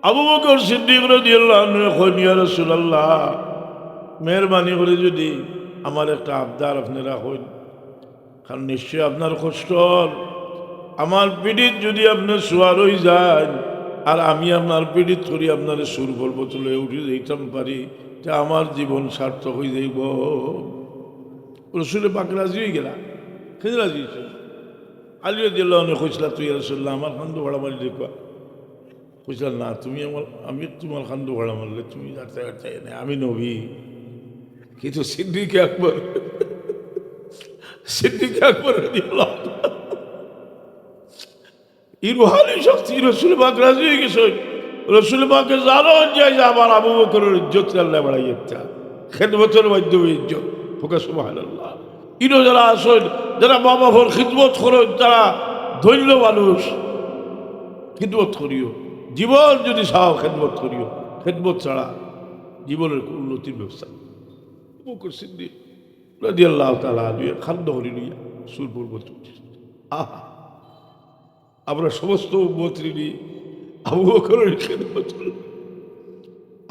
আবু বকর সিদ্দিক রাদিয়াল্লাহু আনহু কইল ইয়া রাসূলুল্লাহ, মেহরবানি করে যদি আমার একটা আবদার আপনারা হইন, কারণ নিশ্চয় আপনার কষ্ট, আমার পিঠিত যদি আপনার শোয়ার হয়ে যায় আর আমি আপনার পিঠিত করি আপনার সুর পর্ব তুলে উঠে যেতাম পারি, তা আমার জীবন সার্থক হয়ে যাইব। রসুলে পাক রাজি হয়ে গেলা, খেয়ে রাজি হয়েছে। আলী রাদিয়াল্লাহু আনহু কইছিল, তুই রাসূলুল্লাহ আমার খান্দু ভাড়া মারি দেখবা। কইছিল না, তুমি আমার, আমি তোমার খান্দু ভাড়া মারলে তুমি যাতে যাতে না, আমি নবী। কিন্তু সিদ্দিক আকবর রাদিয়াল্লাহু তাআলা এই রুহানি শক্তি রসুল পাক রাজি হয়ে গেছে। রসুল পাকে জানো যে আমার আবু বকরের ইজ্জত আল্লাহ বাড়াইয়া, খেদমতের মাধ্যমে ইজ্জত ফোকা সুবহানাল্লাহ। ইনো যারা আসেন, যারা বাবা ভোর খিদমত করেন, তারা ধৈর্য মানুষ। খিদমত করিও, জীবন যদি চাও খেদমত করিও, খেদমত ছাড়া জীবনের উন্নতির ব্যবস্থা। আবু বকর সিদ্দিক রাদিয়াল্লাহু তাআলা আনহু খাদ্য হরি লইয়া সুর পূর্ব তুলছে। আহা, আমরা সমস্ত উম্মতরিনি আবু বকরের খেদমত।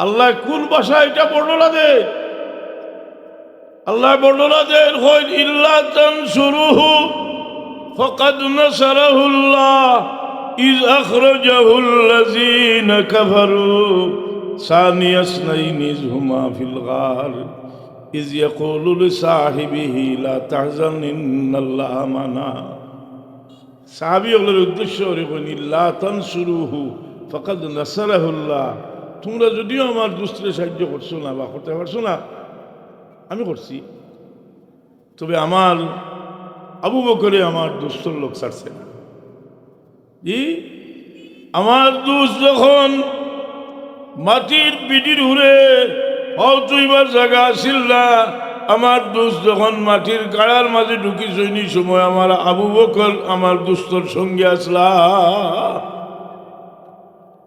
আল্লাহ কোন ভাষায় এটা বর্ণনা দেন? আল্লাহ বর্ণনা দেন, হয় ইল্লা তানসুরুহু ফাকাদ নাসারাহুল্লাহ ইয আখরাজাহুল্লাযীনা কাফারু সানিয়া ইসনাইনি ইয হুমা ফিল গার ইয ইয়াকুলু লিসাহিবিহি লা তাহজান ইন্নাল্লাহা মা'না। সাহাবীদের উদ্দেশ্য করে ইল্লা তানসুরুহু ফাকাদ নাসারাহুল্লাহ, তোমরা যদিও আমার দুস্ত্রে সাহায্য করছো না বা করতে পারছো না, আমি করছি, তবে আমার আবু বকরে আমার দুস্তর লোক ছাড়ছে না। জি, আমার দুস যখন মাটির পিটির উড়ে হইবার জায়গা আসিল না, আমার দুস যখন মাটির গাড়ার মাঝে ঢুকি সৈনি সময় আমার আবু বকর আমার দুস্তর সঙ্গে আসলা।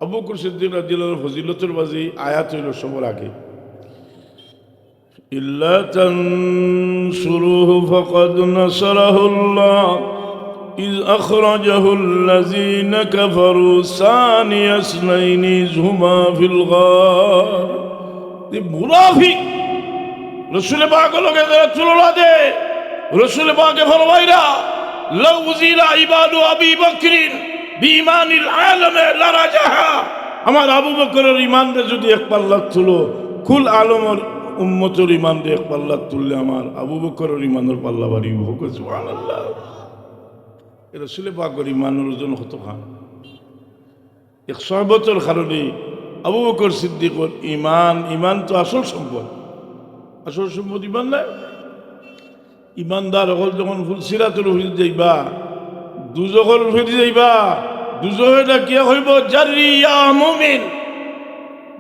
আবু বকর সিদ্দিক রাদিয়াল্লাহু আনহু ফজিলতের বাজি আয়াত হইল সবার আগে, ইল্লা তানসুরুহু ফাকাদ নাসারাহুল্লাহ ইয আখরাজাহুল্লাযীনা কাফারু সানিয়া ইসনাইনি ইয হুমা ফিল গার। মুনাফিক রসুল পাক লগে যারা তুলনা দে, রসুল পাকে ফরমাইরা লাউ উযিরা ইবাদু আবি বকরিন বিঈমানিল আলামে লারাজাহা, আমার আবু বকরের ঈমান যদি এক পাল্লা তুলো, কুল আলমের উম্মতের ঈমান এক পাল্লা তুললে আমার আবু বকরের ঈমানের পাল্লা বাড়ি হোক। সুবহানাল্লাহ। রসুল পাকের ঈমানের ওজন কত খান? 100 বছর কারণে আবু বকর সিদ্দিকর ঈমান তো আসল সম্পদ। আসল সম্পদ ঈমান নাই। ঈমানদার হল যখন ফুলসিরাতের উপরে যাইবা, দুজখের উপরে যাইবা, দুজখেটা কি হইব? জারিয়া মুমিন,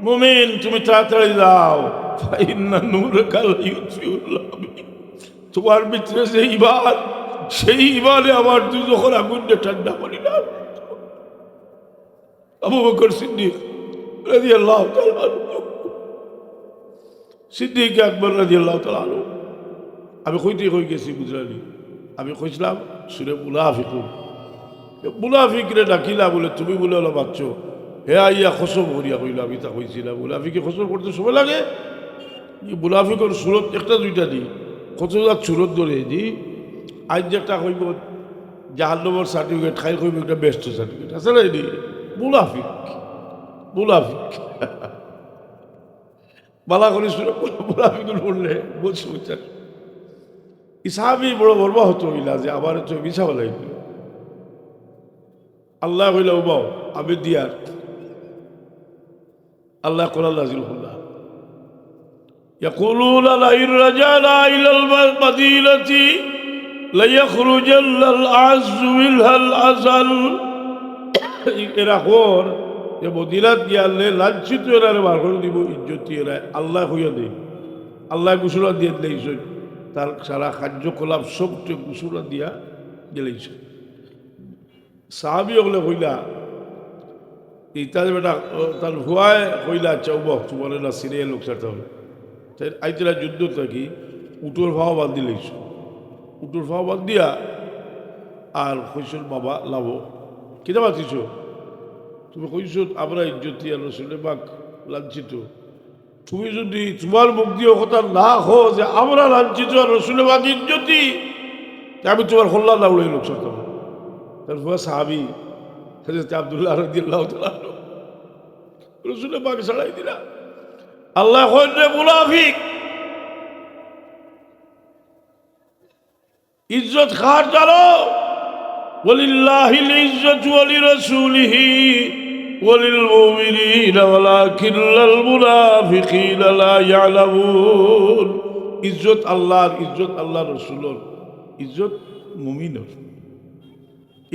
মুমিন তুমি তাড়াতাড়ি যাও, ফাইন্না নূরাকা লা ইউতফিউল লাহব। তোমার ভিতরে যে ঈমান, সেই ঈমানে আমার দুজখের আগুনটা ঠান্ডা করি না। আবু বকর সিদ্দিক রাদিয়াল্লাহু তাআলা আনহু, সিদ্দিক আকবর রাদিয়াল্লাহু তাআলা আনহু। আমি কইতে কই গেছি বুঝলানি, আমি কইছিলাম সুরে মুনাফিকুন, মুনাফিকরে ডাকিলা বলে তুমি বলে হলো বাচ্চ, হে আইয়া খসব করিয়া কইলা, আমি তা কইছিলাম মুনাফিকে খসব করতে সময় লাগে। মুনাফিকর সুরত একটা দুইটা দিই, কতটা সুরত ধরে দি। আজ যেটা কইব জাহান্নামের সার্টিফিকেট, খাই কইব একটা বেস্ট সার্টিফিকেট আছে না, এটি মুনাফিক। মুনাফিক বালা করে সুরে মুনাফিকুল পড়লে বলছি বুঝছেন, ইসাহাবি বড় বর্বা হতো হইলা যে আবার তো মিছা বলাই আল্লাহ হইলা উবাও আমি দিয়ার আল্লাহ কোরআন নাযিল করলা, ইয়াকুলুনা লাইন রাজানা ইলাল মাদিনাতি লাইখরুজাল আযযু মিনহাল আযাল। এরা হর যে মদিনাত গিয়ালে লাঞ্ছিত এরা বার করে দিব, ইজ্জতি এরা আল্লাহ হইয়া দেয়। আল্লাহ ঘোষণা দিয়ে দিলেইছে, তার সারা কার্যকলাপ সবটি ঘোষণা দিয়া গেলেইছে। সাহাবি হলে হইলা এই তার বেটা তার হুয়ায় হইলা, আচ্ছা উবাহ তোমার না সিরিয়াল লোক ছাড়তে হবে। তাই আইতেরা যুদ্ধ থাকি উটোর ভাও বাদ দিলেইছ, উটোর ভাও বাদ দিয়া আর কইসুর বাবা লাভ কিনা বাতিছ তুমি কইস আমরা ইজ্জতি আর রসুলের বাক লাঞ্ছিত, তুমি যদি তোমার মুখ দিয়ে কথা না হো যে আমরা লাঞ্ছিত রসুলের বাদ ইজ্জতি, আমি তোমার হল্লা না উড়ে লোক সত্য তারপর সাহাবি হযরত আব্দুল্লাহ রাদিয়াল্লাহু তাআলা রসুলের বাগে ছাড়াই দিলা। আল্লাহ কইলে মুনাফিক ইজ্জত খার জানো, ওয়ালিল্লাহিল ইজ্জতু ওয়া লিরাসূলিহি ওয়া লিল মুমিনিনা ওয়ালাকিন্নাল মুনাফিকিনা লা ইয়ালামুন। ইজ্জত আল্লাহর, ইজ্জত আল্লাহর রসুলের, ইজ্জত মুমিনের।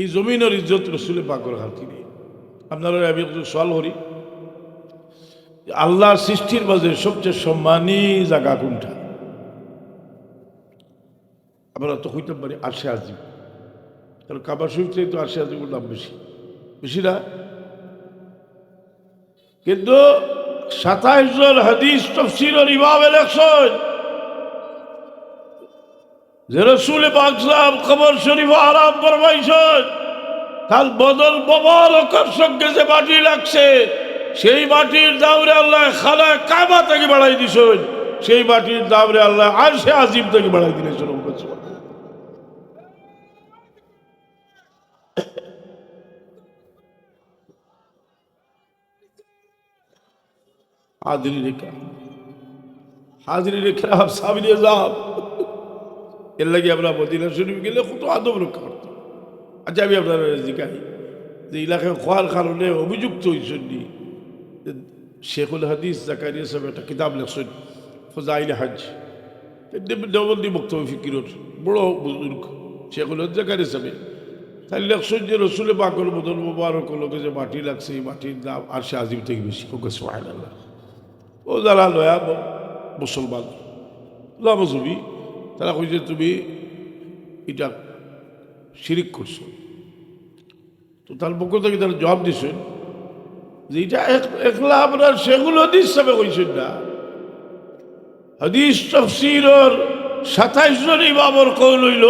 এই জমিনের ইজ্জত রসুলের পাকের হাতে নেই। আপনারা আমি একটু সওয়াল করি, আল্লাহর সৃষ্টির মাঝে সবচেয়ে সম্মানী জায়গা কোনটা? আমরা তো হইতে পারি আরশে আজিম, কারণ কাবা শরীফ থেকে তো আরশে আজিমের নাম বেশি, বেশি না? কিন্তু 27 জন হাদিস তাফসীরের ইমাম লেখছেন যে রাসূল পাক সাল্লাল্লাহু কবর শরীফ আরাম ফরমাইছেন, তার বদল মোবারকের সঙ্গে যে মাটি লাগছে সেই মাটির দাওরে আল্লাহ খানা কাবা থেকে বাড়াই দিছেন, সেই মাটির দাওরে আল্লাহ আরশে আজিম থেকে বাড়াই দিয়েছেন। हाजिरी रेखा, हाजिरी रेखा आप साबिर साहब এর লাগে আমরা মদিনা শরীফ গেলে কত আদব রক্ষা করতাম। আচ্ছা আমি আপনারা জিজ্ঞাই যে এলাকায় খোয়ার কারণে অভিযুক্ত হয়েছেন শেখুল হাদিস জাকারিয়া সাহেব একটা কিতাব লেখছেন ফজাইল হজ, দেওবন্দি বক্তব্য ফিকিরর বড় বুজুর্গ শেখুল হজ জাকারিয়া সাহেব, তাই লেখছেন যে রসুল পাকের বদল মোবারক লোকে যে মাটি লাগছে এই মাটির দাম আরশে আজিম থেকে বেশি। সুবহানাল্লাহ। ও যারা লয়া মুসলমান লামজুবি তারা কইছে তুমি এটা শিরিক করছো, তো তার পক্ষ থেকে তারা জবাব দিছেন যে এটা একলা আপনার সেগুলো হাদিস হিসাবে কইছেন না, হাদিস তাফসীরের 27 জন ইমামের কওল হইল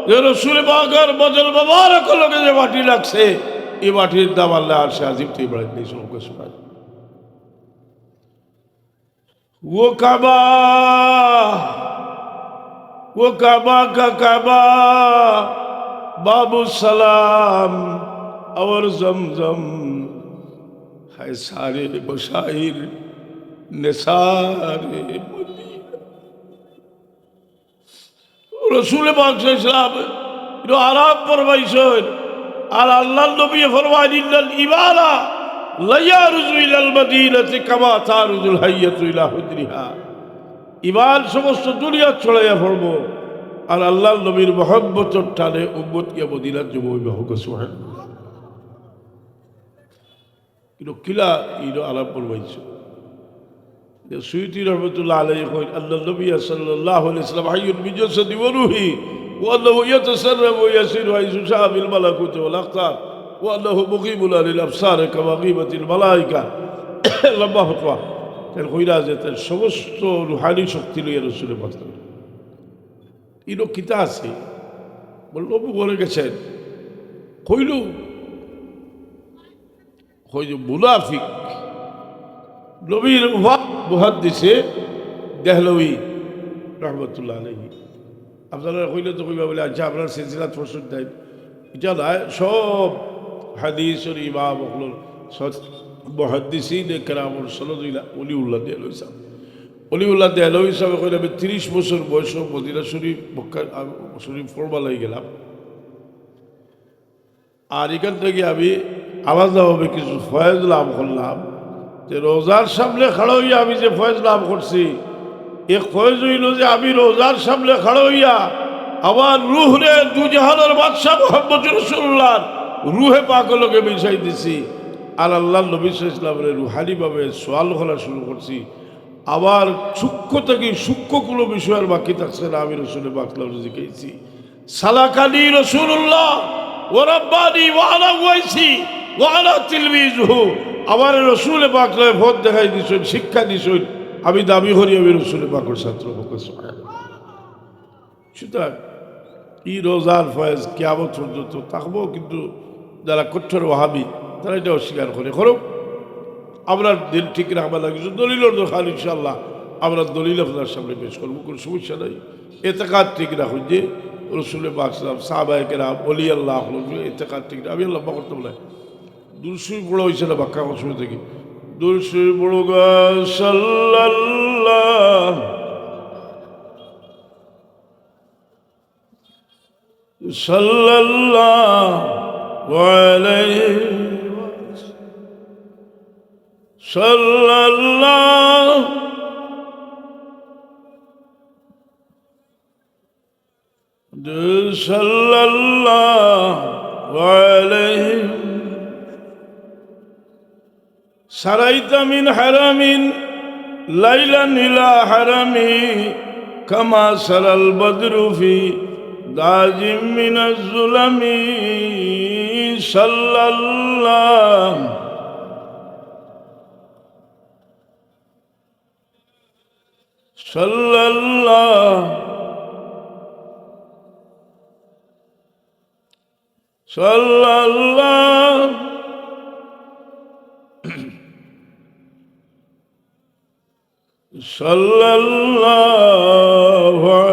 যে রাসূল পাকের বদল মোবারক লগে যে মাটি লাগছে এই মাটির দাম আল্লাহ আরশে আজিম থেকে বাড়াই দিয়েছেন। সুবহানাল্লাহ। वो काबा, वो काबा का काबा, बाबू सलाम और जमजम है सारे बशाइर निसारे रसूल पाक सल्लल्लाहु अलैहि वसल्लम आराम फरमाइছেন আর আল্লাহর নবী ফরমাইলেন ইবারা লায়ারুজু ইলাল মাদিনাতি কামা তারুজুল হাইয়াতু ইলা হুজরিহা, ইমান সমস্ত দুনিয়া ছড়াইয়া পড়ব আর আল্লাহর নবীর মহব্বতের টানে উম্মতকে মদিনার যাব বিবাহ সুবহানাল্লাহ। কিন্তু কিলা ইনো আলাপ করবাইছে যে সুয়ুতি রহমাতুল্লাহ আলাইহি কই আল্লাহ নবী সাল্লাল্লাহু আলাইহি ওয়াসাল্লাম হাইয়ুন বিজাসাদি ওয়া রূহি ওয়া আল্লাহু ইয়াতাসাররাফু ওয়া ইয়াসিরু হাইসু শাআ বিল মালাকুতি ওয়াল আখতার وأنه مغيب للأبصار كما غيبت الملائكة لما فتوى তার কইরা যে তার সমস্ত রুহানি শক্তি লইয়া রসুলের পাক ইনো কিতা আছে বলল বলে গেছেন কইল কই যে মুনাফিক নবীর মুহাদ্দিসে দেহলভী রহমতুল্লাহ আলাইহি আপনারা কইলে তো কইবা বলে আচ্ছা আপনার সিলসিলাত প্রশ্ন দেয় এটা নয়, সব হাদিসের ইমাম মুহাদ্দিসিন কেরামুল সনদুল্লাহ ওলিউল্লাহ দেহলভী সাহেব, ওলিউল্লাহ দেহলভী সাহেব কইলে আমি 30 বছর বয়স মদিনা শরীফ মক্কা শরীফ ফরমালাই গেলাম, আর এখান থেকে আমি আলাদাভাবে কিছু ফয়েজ লাভ করলাম যে রোজার সামনে খাড়া হইয়া আমি যে ফয়েজ লাভ করছি এ ফয়েজ হইল যে আমি রোজার সামনে খাড়া হইয়া আমার রুহ রে দুজাহানের বাদশাহ মুহাম্মদ রাসূলুল্লাহ রুহে পাকলকে মিশাই দিছি আর আল্লাহ নবী সাল্লাল্লাহু আলাইহি ওয়াসাল্লামের রুহানিভাবে সোয়াল করা শুরু করছি। আবার সূক্ষ্ম থেকে সূক্ষ্ম কোনো বিষয়ের বাকি থাকছে না, আমি রসুলের বাকলাম জিজ্ঞেসি সালাকানি রাসূলুল্লাহ ওয়া রাব্বানি ওয়া আনা ওয়াইসি ওয়া আনা তিলমিজুহু, আমার রসুলের বাকলায় ভোট দেখাই দিছেন, শিক্ষা দিছেন, আমি দাবি করি আমি রসুলের পাকের ছাত্র। সুতরাং এই রোজার ফয়েজ কিয়ামত পর্যন্ত থাকবো, কিন্তু যারা কঠোর ওয়াহাবি তারা এটা অস্বীকার করে করুক, আমরা দিল ঠিক রাখবা লাগিয়েছে দলিলের দরকার ইনশাল্লাহ আমরা দলিল আপনার সামনে পেশ করবো, কোনো সমস্যা নাই। এতেকাদ ঠিক রাখুন যে রসুল পাক সাহাবায়ে কেরাম ওলি আল্লাহ এতেকাদ ঠিক আমি আল্লাহ করতে বলে দুরসুই বড় হয়েছে না বাক্কা আমার সময় থেকে দুরসুই বড় গা সাল্লাল্লাহ সাল্লাল্লাহু আলাইহি সাল্লাল্লাহু সাল্লাল্লাহু আলাইহি সারাইতা মিন হারামিন লাইলান ইলা হারামি কামা সারাল বদরু ফি দাজিম মিনাজ জুলামি সাল্লাল্লাহু সাল্লাল্লাহু সাল্লাল্লাহু সাল্লাল্লাহু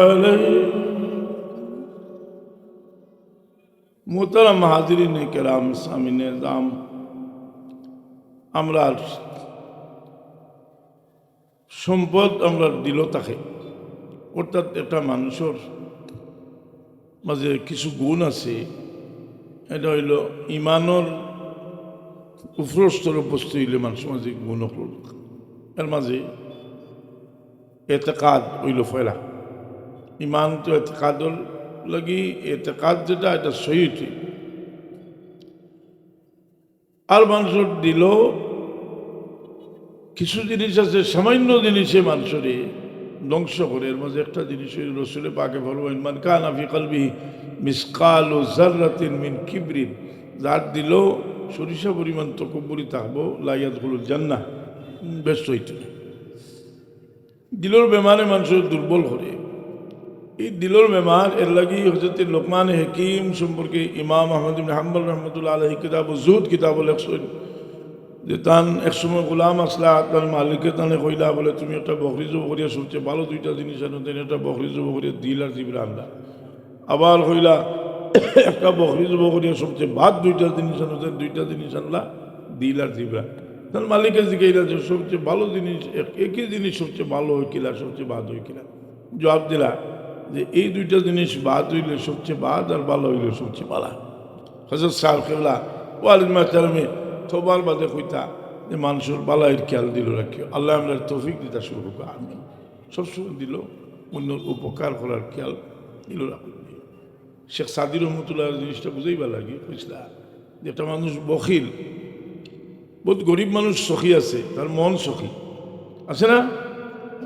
আলাইহি মোহতারাম হাজিরিন কেরাম সামিনে দাম আমরা সম্পদ আমরা দিল থাকে অর্থাৎ একটা মানুষের মাঝে কিছু গুণ আছে এটা হইল ইমানের উপরস্তর বস্তু হইলে মানুষের মাঝে গুণ এর মাঝে এতেকাদ হইল ফয়লা ইমান তো এতেকাদর লাগি এতেকাদ যেটা এটা সহি ঠিক আর মানুষের দিল কিছু জিনিস আছে সামান্য জিনিসে মানুষের ধ্বংস করে এর মাঝে একটা জিনিস রসুলে পাকে বলবেন মান কানা ফি কলবিহি মিসকালু যাররাতিন মিন কিবরিন যার দিল সরিষা পরিমাণ তকব্বুরি থাকবো লা ইয়াদখুলুল জান্নাহ ব্যস্ত হইতে দিলর বেমারে মানুষের দুর্বল করে এই দিলর বেমার এর লাগি হযরত লোকমান হাকিম সম্পর্কে ইমাম আহমদ ইবনে হাম্বল রহমতুল্লাহ আলাইহি কিতাব যুহদ কিতাব লেখছেন যে তান একসময় গোলাম আসলা তার মালিকে তানে কইলা বলে তুমি একটা বকরি জব করিয়া সবচেয়ে ভালো দুইটা জিনিস আনো তেন একটা বকরি জব করিয়া দিল আর জিবরা আনলা আবার কইলা একটা বকরি জব করিয়া সবচেয়ে বাদ দুইটা জিনিস আনো তেন দুইটা জিনিস আনলা দিল আর জিবরা তার মালিকে জিজ্ঞাসা যে সবচেয়ে ভালো জিনিস একই জিনিস সবচেয়ে ভালো হয় কিলা সবচেয়ে বাদ হয় কিলা জবাব দিলা যে এই দুইটা জিনিস বাদ হইলে সবচেয়ে বাদ আর ভালো হইলে সবচেয়ে ভালো হযরত সাহেব কেবলা ওয়ালিদ মাহতারামে তোবার বাদে কইতা যে মানুষের বালাইয়ের খেয়াল দিল রাখিও আল্লাহ আমরা তৌফিক দিতা শুরু হোক আমি সবসময় দিল অন্যর উপকার করার খেয়াল দিল রাখল শেখ সাদি রহমতুল্লাহ জিনিসটা বুঝাইবা লাগে বুঝলা যে একটা মানুষ বখিল বহুত গরিব মানুষ সখী আছে তার মন সখী আছে না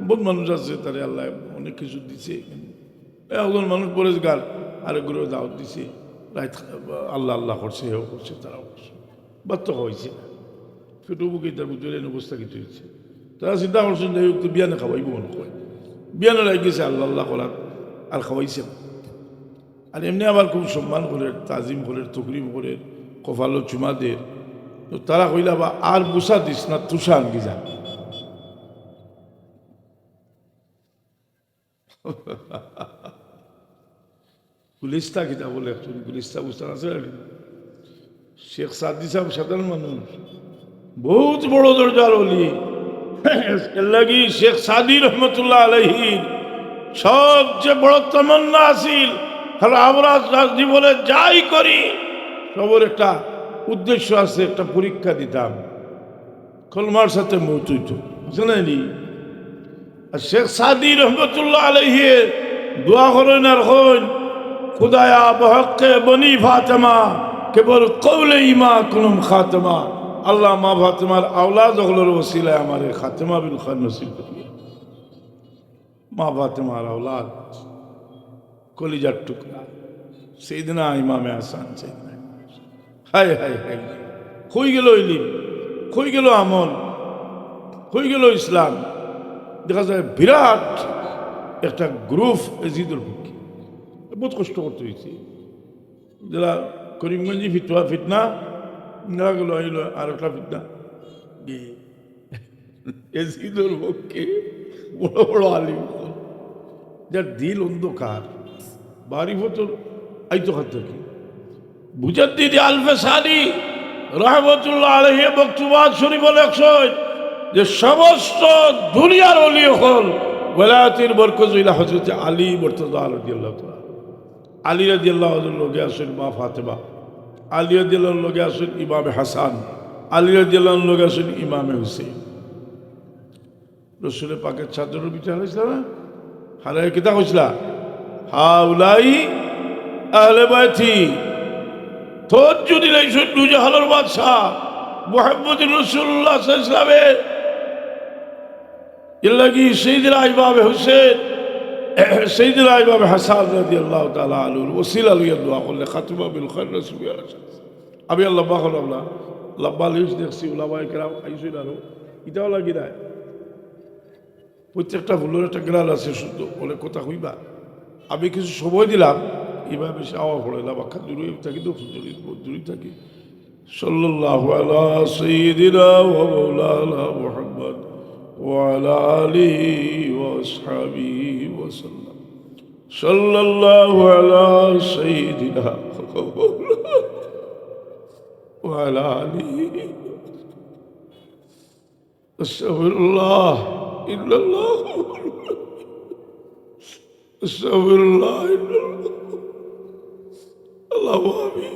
বহুত মানুষ আছে তারে আল্লাহ অনেক কিছু দিছে একজন মানুষ পরেশগার আরেকগুলো দাওয়াত দিছে রাত আল্লাহ আল্লাহ করছে হেও করছে তারাও করছে বাচ্চা হয়েছে না ফেটু বুকে তার বুঝলেন অবস্থা কিছু হয়েছে তারা চিন্তা করছেন যে তো বিয়ানে খাওয়াইব মনে করে বিয়ানে লাগিয়েছে আল্লাহ আল্লাহ করার আর খাওয়াইছে না আর এমনি আবার খুব সম্মান করে তাজিম করে তকরিম করে কপালো চুমা দের তো তারা কইলা বা আর বুসা দিস না তুষা আনকি যান গুলিস্তা কিতা বলে একজন গুলিস্তা বুঝতাম আছে শেখ সাদি সাহেব সাধারণ মানুষ বহুত বড় দরজার অলি লাগি শেখ সাদি রহমতুল্লাহ আলাইহি সবচেয়ে বড় তমন্না আছিল আমরা জীবনে যাই করি সবর একটা উদ্দেশ্য আছে একটা পরীক্ষা দিতাম কলমার সাথে মৌত হইত জানেনি আর শেখ সাদি রহমতুল্লাহ আলাইহি দোয়া করেন আর হন খুদায়া বহকে বনি ফাতেমা কেবল কৌলে ইমা কুলুম খাতেমা আল্লাহ মা ফাতেমার আওলাদ ওগুলোর ওসিলায় আমার খাতেমা বিল খান নসিব করিয়ে মা ফাতেমার আওলাদ কলিজার টুকরা সেইদিনা ইমামে আসান সেইদিনা হায় হায় হায় হয়ে গেল ইলিম হয়ে গেল আমল হয়ে গেল ইসলাম দেখা যায় বিরাট একটা গ্রুপ এজিদুল পক্ষে বহুত কষ্ট করতে হয়েছে যারা করিমগঞ্জি ফিতনা দেখা গেল আইল আর একটা ফিতনা এজিদের পক্ষে বড় বড় আলিম, যার দিল অন্ধকার, মারিফতুল আইতো হাত থেকে মুজাদ্দিদ আল-ফাসানি রাহমাতুল্লাহ আলাইহি বক্তব্য শরীফ লেখছেন যে সমস্ত দুনিয়ার ওলি হল ওলায়াতের বরকত হইলা হযরত আলী মুর্তজা রাদিয়াল্লাহু তাআলা। আলী রাদিয়াল্লাহু আনহুর লগে আছেন মা ফাতেমা, আলী রাদিয়াল্লাহু আনহুর লগে আছেন ইমাম হাসান, আলী রাদিয়াল্লাহু আনহুর লগে আছেন ইমাম হুসাইন। রসুলের পাকের চাদরের বিচার হয়েছিল না, হারায় কিতা হয়েছিল, হাউলাই আহলে বাইতি। তোর যদি লাইছেন দুজাহানের বাদশাহ মুহাম্মদ রাসূলুল্লাহ সাল্লাল্লাহু আলাইহি ওয়াসাল্লামের ইল্লাহি সাইয়্যিদুনা ইমাম হুসাইন, সাইয়্যিদুনা ইমাম হাসান রাদিয়াল্লাহু তাআলা আনহুর ওসিলা লইয়া দোয়া করলে খাতমা বিল খায়র রাসূলুল্লাহ। আমি আল্লাহ বাহর আল্লাহ লম্বা লিস্ট দেখছি, ওলামায়ে কেরাম আইসুন আরো ইটাও লাগি নাই, প্রত্যেকটা ভুলের একটা গ্রাল আছে, শুদ্ধ বলে কথা হইবা। আমি কিছু সময় দিলাম, এবার বেশি আওয়া পড়ে না, বাক্কা দূরে থাকি, তো দূরে থাকি। সাল্লাল্লাহু আলা সাইয়্যিদিনা ওয়া মাওলানা মুহাম্মদ ওয়া আলা আলিহি ওয়া আসহাবিহি ওয়া সাল্লাম। সাল্লাল্লাহু আলা সাইয়্যিদিনা ওয়া আলা আলিহি। আস্তাগফিরুল্লাহ ইল্লাল্লাহ, আস্তাগফিরুল্লাহ ইল্লাল্লাহ, আল্লাহু আমিন।